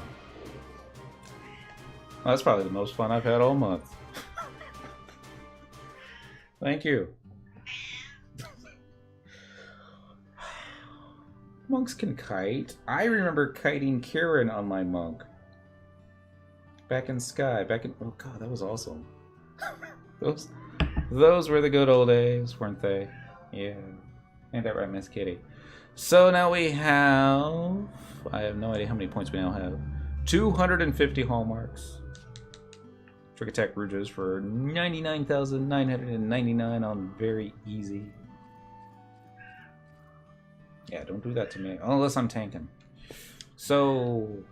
That's probably the most fun I've had all month. Thank you. Monks can kite. I remember kiting Kieran on my monk. Back in Sky. Oh god, that was awesome. Those were the good old days, weren't they? Yeah. Ain't that right, Miss Kitty? So now we have... I have no idea how many points we now have. 250 hallmarks. Trick Attack Rouges for 99,999 on very easy. Yeah, don't do that to me. Unless I'm tanking. So,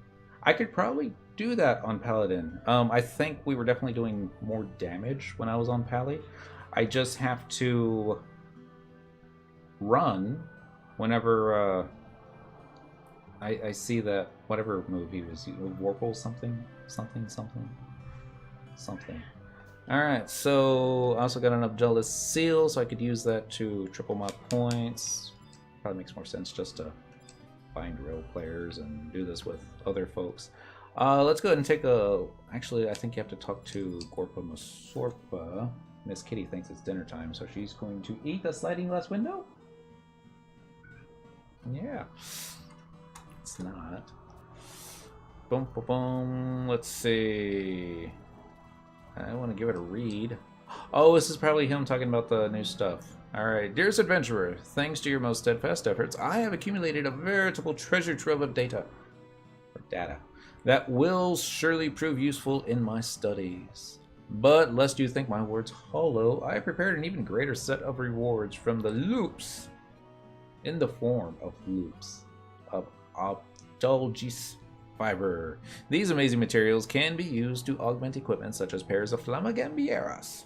I could probably do that on Paladin. I think we were definitely doing more damage when I was on Pally. I just have to run whenever I see that whatever move he was using, Warple something. Alright, so I also got an Abdullah Seal, so I could use that to triple my points. Probably makes more sense just to find real players and do this with other folks. Let's go ahead and take a... Actually, I think you have to talk to Gorpa Masorpa. Miss Kitty thinks it's dinner time, so she's going to eat the sliding glass window? Yeah. It's not. Boom, boom, boom. Let's see. I want to give it a read. Oh, this is probably him talking about the new stuff. Alright, dearest adventurer, thanks to your most steadfast efforts, I have accumulated a veritable treasure trove of data that will surely prove useful in my studies. But lest you think my words hollow, I have prepared an even greater set of rewards from the loops, in the form of loops, of Abdulgis fiber. These amazing materials can be used to augment equipment such as pairs of flamagambieras.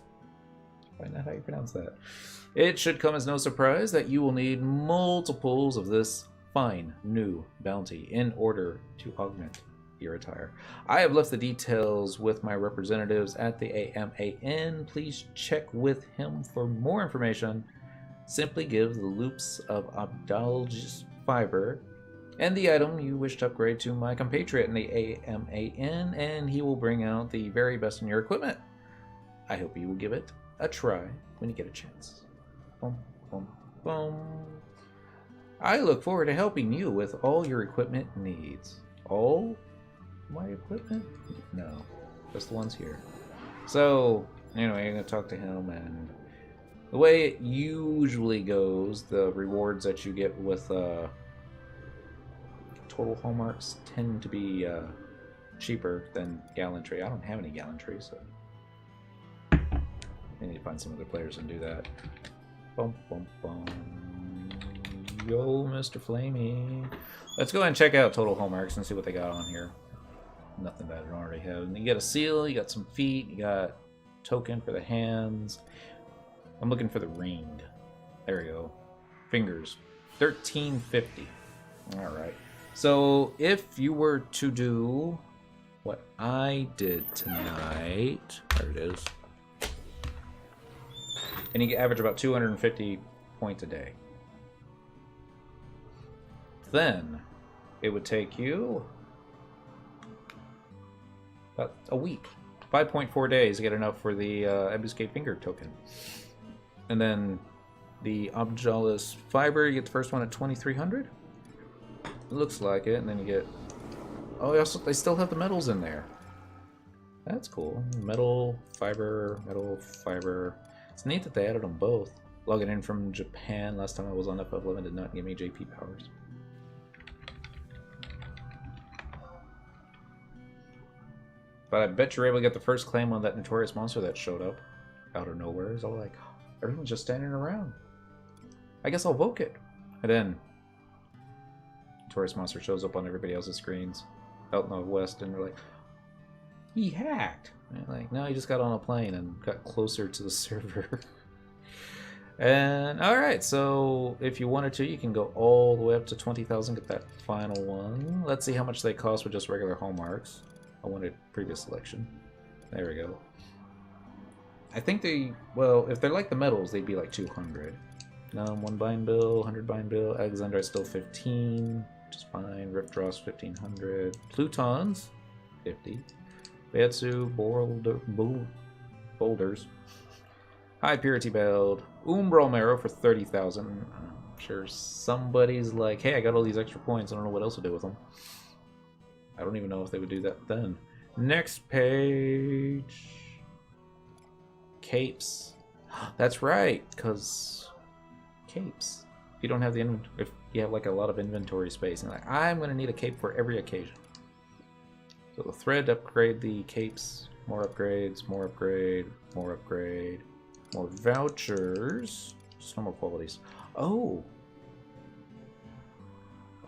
Find out how you pronounce that. It should come as no surprise that you will need multiples of this fine new bounty in order to augment your attire. I have left the details with my representatives at the AMAN. Please check with him for more information. Simply give the loops of Abdulgis fiber and the item you wish to upgrade to my compatriot in the AMAN, and he will bring out the very best in your equipment. I hope you will give it a try when you get a chance. Boom, boom, boom. I look forward to helping you with all your equipment needs. All my equipment? No, just the ones here. So, anyway, I'm going to talk to him, and the way it usually goes, the rewards that you get with total hallmarks tend to be cheaper than gallantry. I don't have any gallantry, so I need to find some other players and do that. Boom, boom, boom. Yo, Mr. Flamey. Let's go ahead and check out total hallmarks and see what they got on here. Nothing bad I don't already have. And you got a seal, you got some feet, you got token for the hands. I'm looking for the ring. There we go. Fingers. 1350. Alright. So if you were to do what I did tonight, there it is. And you average about 250 points a day. Then it would take you about a week, 5.4 days to get enough for the Ambuscade finger token. And then the Objalis fiber, you get the first one at 2,300. It looks like it, and then you get... Oh, they still have the metals in there. That's cool. Metal, fiber, metal, fiber. It's neat that they added them both. Logging in from Japan. Last time I was on FF11 did not give me JP powers. But I bet you're able to get the first claim on that notorious monster that showed up out of nowhere. It's all like, everyone's just standing around. I guess I'll Voke it. And then, notorious monster shows up on everybody else's screens out in the west, and they're like, he hacked. And like, no, he just got on a plane and got closer to the server. And, alright, so if you wanted to, you can go all the way up to 20,000, get that final one. Let's see how much they cost with just regular hallmarks. I wanted previous selection. There we go. I think they, well, if they're like the metals, they'd be like 200. 1 bind bill, 100 bind bill. Alexandrite still 15, which is fine. Rift Dross 1500. Plutons 50. Betsu, Boulders. High Purity Beld. Umbral Marrow for 30,000. I'm sure somebody's like, hey, I got all these extra points. I don't know what else to do with them. I don't even know if they would do that then. Next page. Capes. That's right, because capes. If you don't have the if you have like a lot of inventory space, and like, I'm going to need a cape for every occasion. So the thread upgrade the capes. More upgrades, more upgrade, more upgrade, more vouchers. Just no more qualities. Oh,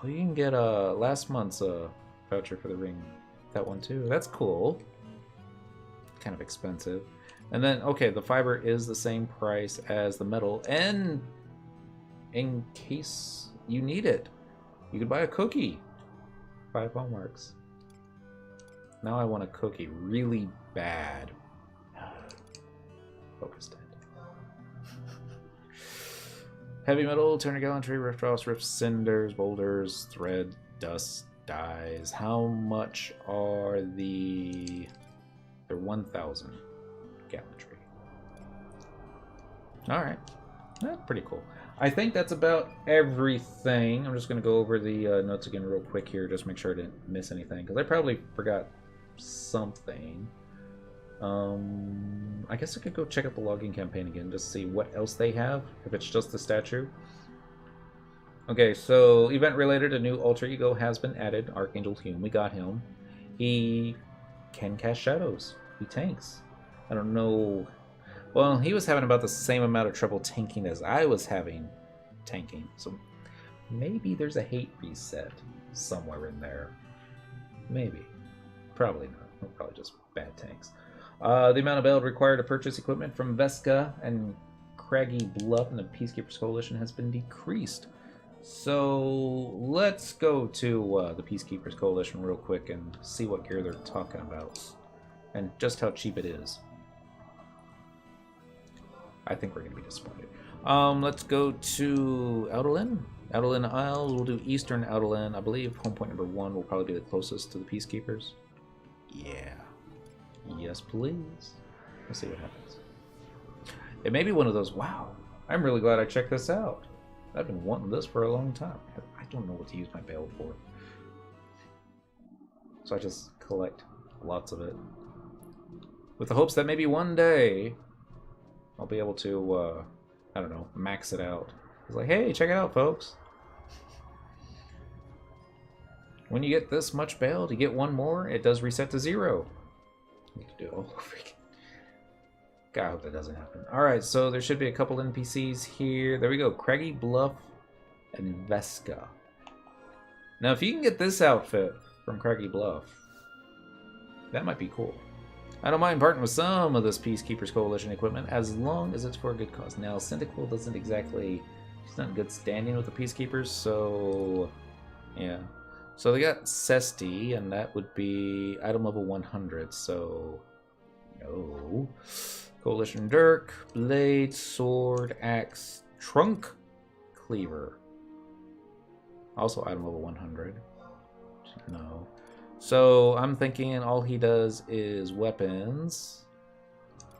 you can get last month's voucher for the ring. That one too. That's cool. Kind of expensive. And then, okay, the fiber is the same price as the metal, and in case you need it, you could buy a cookie. 5 hallmarks. Now I want a cookie really bad. Focused end. Heavy metal, turner gallantry, rift drops, rift cinders, boulders, thread, dust, dyes. How much are the... They're 1,000 gallantry. Alright. That's pretty cool. I think that's about everything. I'm just going to go over the notes again real quick here, just make sure I didn't miss anything, because I probably forgot something. I guess I could go check out the logging campaign again, just to see what else they have, if it's just the statue. Okay, so event related, a new alter ego has been added, Archangel HM. We got him. He can cast shadows. He tanks. I don't know. Well, he was having about the same amount of trouble tanking as I was having tanking. So maybe there's a hate reset somewhere in there. Maybe. Probably not. Probably just bad tanks. The amount of beld required to purchase equipment from Vesca and Craggy Bluff and the Peacekeepers Coalition has been decreased. So let's go to the Peacekeepers Coalition real quick and see what gear they're talking about. And just how cheap it is. I think we're going to be disappointed. Let's go to Outerlin. Outerlin Isles. We'll do Eastern Outerlin. I believe home point number 1 will probably be the closest to the Peacekeepers. Yeah. Yes, please. Let's see what happens. It may be one of those, wow, I'm really glad I checked this out. I've been wanting this for a long time. I don't know what to use my bale for. So I just collect lots of it. With the hopes that maybe one day I'll be able to, I don't know, max it out. It's like, hey, check it out, folks. When you get this much bailed, you get one more, it does reset to 0. You can do it all over again. God, I hope that doesn't happen. Alright, so there should be a couple NPCs here. There we go. Craggy Bluff and Vesca. Now, if you can get this outfit from Craggy Bluff, that might be cool. I don't mind parting with some of this Peacekeepers Coalition equipment as long as it's for a good cause. Now, Cyndaquil doesn't exactly... She's not in good standing with the Peacekeepers, so... Yeah. So they got Cesti, and that would be item level 100, so... No. Coalition Dirk, Blade, Sword, Axe, Trunk, Cleaver. Also item level 100. No. So I'm thinking all he does is weapons.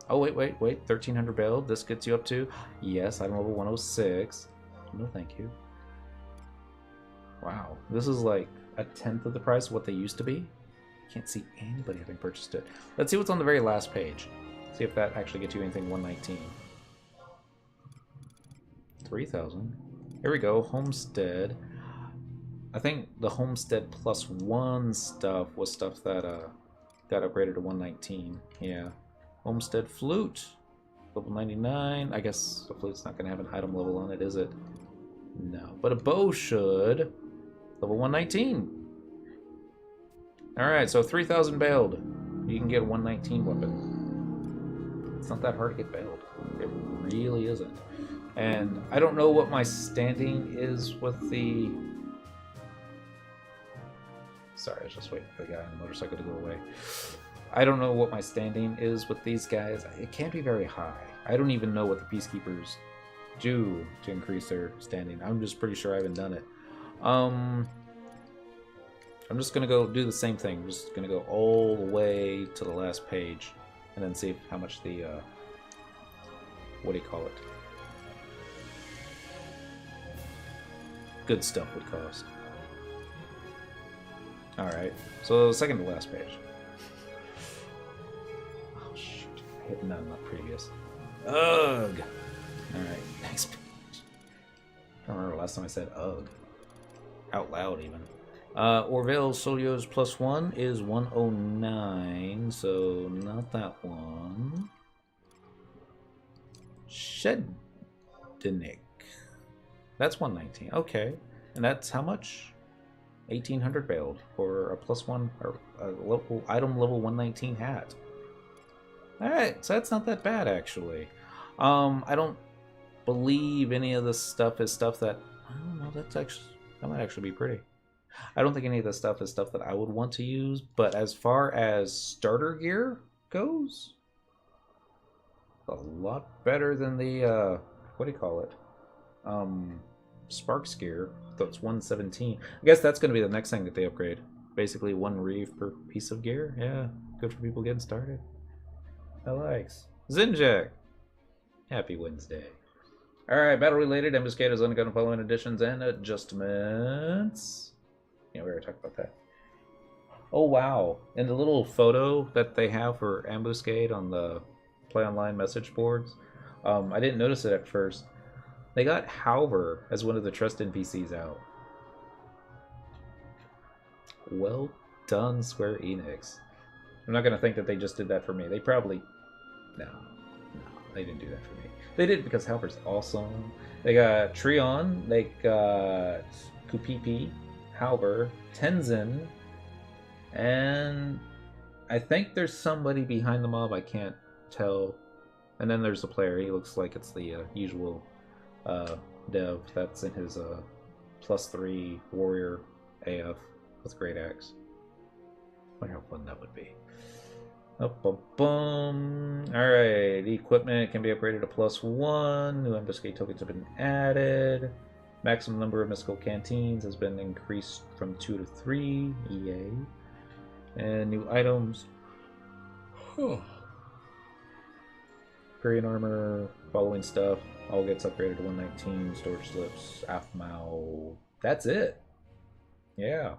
Oh, wait. 1300 build. This gets you up to... Yes, item level 106. No, thank you. Wow. This is like a tenth of the price of what they used to be. Can't see anybody having purchased it. Let's see what's on the very last page. See if that actually gets you anything 119. 3,000. Here we go. Homestead. I think the Homestead +1 stuff was stuff that got upgraded to 119. Yeah. Homestead Flute. Level 99. I guess the flute's not going to have an item level on it, is it? No. But a bow should. Level 119. Alright, so 3,000 bailed. You can get a 119 weapon. It's not that hard to get bailed. It really isn't. And I don't know what my standing is with the... Sorry, I was just waiting for the guy on the motorcycle to go away. I don't know what my standing is with these guys. It can't be very high. I don't even know what the Peacekeepers do to increase their standing. I'm just pretty sure I haven't done it. I'm just gonna go do the same thing. I'm just gonna go all the way to the last page, and then see how much the what do you call it? Good stuff would cost. All right, so second to last page. Oh shoot! I hit none on the previous. Ugh. All right, next page. I don't remember last time I said ugh out loud even. Orville Solio's +1 is 109, so not that one. Shedenick. That's 119. Okay. And that's how much? 1800 bailed for a +1 or a local item level 119 hat. Alright, so that's not that bad actually. I don't believe any of this stuff is stuff that I don't know, that might actually be pretty. I don't think any of this stuff is stuff that I would want to use, but as far as starter gear goes, a lot better than the what do you call it? Sparks gear. That's 117. I guess that's going to be the next thing that they upgrade. Basically 1 reeve per piece of gear. Yeah, good for people getting started. I likes. Zinjek! Happy Wednesday. Alright, battle related. Ambuscade is undergone following additions and adjustments. Yeah, we already talked about that. Oh wow. And the little photo that they have for Ambuscade on the Play Online message boards, I didn't notice it at first. They got Halver as one of the trust NPCs out. Well done, Square Enix. I'm not going to think that they just did that for me. They probably... No, they didn't do that for me. They did it because Halver's awesome. They got Treon, they got Kupipi, Halver, Tenzin, and I think there's somebody behind the mob, I can't tell. And then there's the player. He looks like it's the usual dev that's in his +3 warrior AF with great axe. Wonder how fun that would be. Alright, the equipment can be upgraded to +1. New Ambuscade tokens have been added. Maximum number of mystical canteens has been increased from 2 to 3. Yay. And new items. Korean armor, following stuff, all gets upgraded to 119. Storage slips, Aphmau. That's it. Yeah.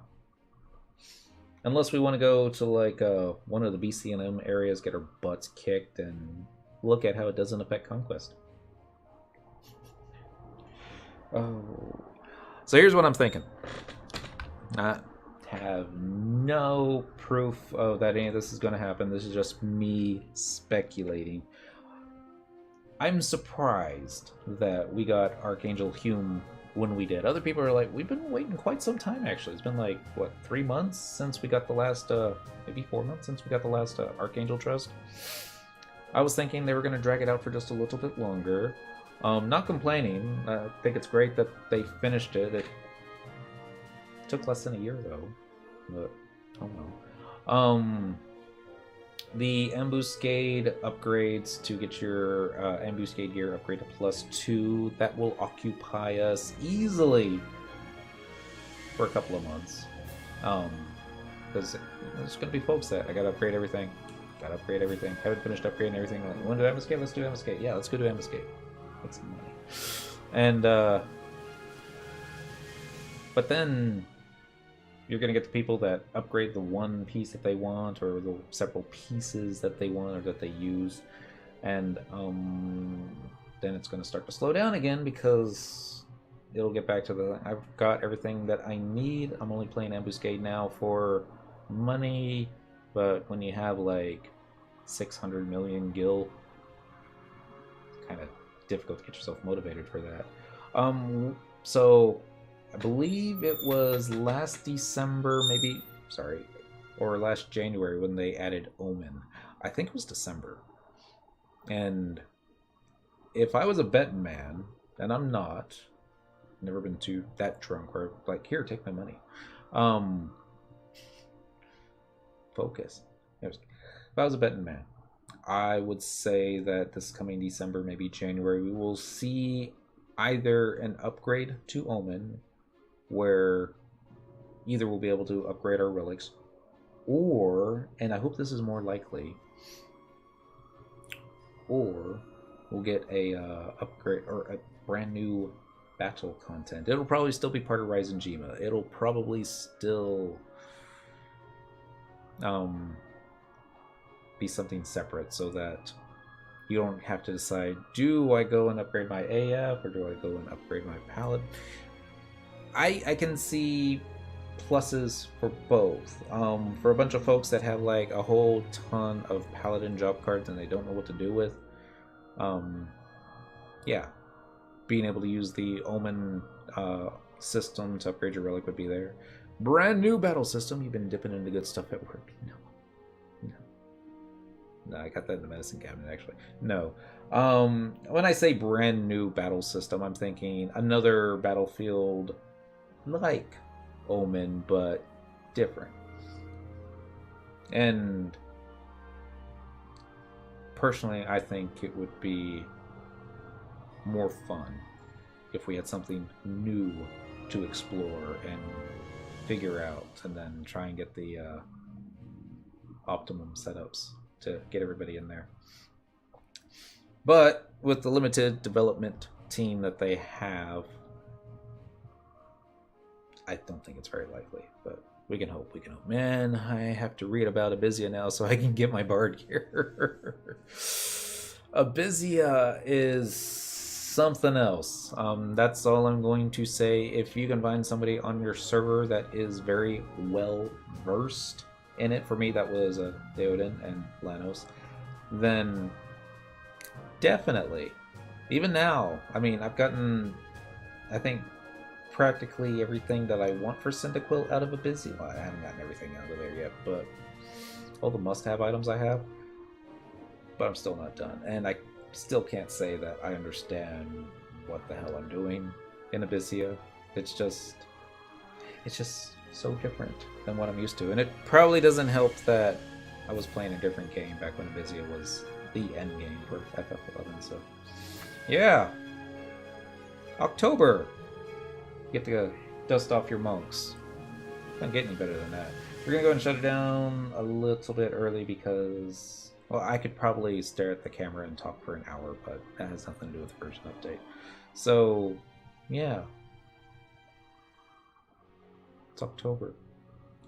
Unless we want to go to like one of the BCNM areas, get our butts kicked, and look at how it doesn't affect Conquest. Oh. So here's what I'm thinking. I have no proof of that any of this is going to happen. This is just me speculating. I'm surprised that we got Archangel HM when we did. Other people are like, we've been waiting quite some time actually. It's been like, what, 3 months since we got the last, maybe 4 months since we got the last Archangel Trust. I was thinking they were going to drag it out for just a little bit longer. Not complaining. I think it's great that they finished it. It took less than a year though, but I don't know. The Ambuscade upgrades to get your Ambuscade gear upgrade to +2. That will occupy us easily for a couple of months. Because there's going to be folks that I got to upgrade everything. Haven't finished upgrading everything. Like, you want to do Ambuscade? Let's do Ambuscade. Yeah, let's go do Ambuscade. Get some money. And, but then you're going to get the people that upgrade the one piece that they want, or the several pieces that they want or that they use. And then it's going to start to slow down again, because it'll get back to the, I've got everything that I need. I'm only playing Ambuscade now for money, but when you have like 600 million gil, it's kind of difficult to get yourself motivated for that. So I believe it was last December, maybe, sorry, or last January when they added Omen. I think it was December. And if I was a betting man, and I'm not, never been too that drunk where like, here, take my money. Focus. If I was a betting man, I would say that this coming December, maybe January, we will see either an upgrade to Omen, where either we'll be able to upgrade our relics, or, and I hope this is more likely, or we'll get a upgrade or a brand new battle content. It'll probably still be part of Rise and Jima. It'll probably still be something separate, so that you don't have to decide, do I go and upgrade my AF or do I go and upgrade my Paladin? I can see pluses for both. For a bunch of folks that have like a whole ton of Paladin job cards and they don't know what to do with, yeah, being able to use the Omen system to upgrade your relic would be there. Brand new battle system. You've been dipping into good stuff at work. No, I got that in the medicine cabinet, actually. No. When I say brand new battle system, I'm thinking another battlefield like Omen, but different. And personally, I think it would be more fun if we had something new to explore and figure out, and then try and get the optimum setups to get everybody in there. But with the limited development team that they have, I don't think it's very likely, but we can hope. Man, I have to read about Abysia now so I can get my bard gear. Abysia is something else. That's all I'm going to say. If you can find somebody on your server that is very well versed in it, for me that was Theoden and Lanos, then definitely. Even now, I mean, I've gotten, I think, practically everything that I want for Cyndaquil out of Abysia. Well, I haven't gotten everything out of there yet, but all the must-have items I have, but I'm still not done. And I still can't say that I understand what the hell I'm doing in Abysia. It's just so different than what I'm used to. And it probably doesn't help that I was playing a different game back when Abysia was the end game for FF11. So, yeah. October. You have to go dust off your monks. Can't get any better than that. We're gonna go and shut it down a little bit early because, well, I could probably stare at the camera and talk for an hour, but that has nothing to do with the version update. So, yeah. It's October.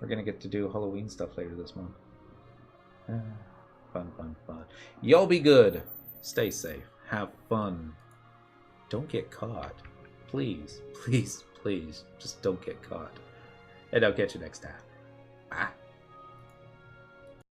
We're gonna get to do Halloween stuff later this month. Fun. Y'all be good. Stay safe. Have fun. Don't get caught. Please. Just don't get caught. And I'll catch you next time.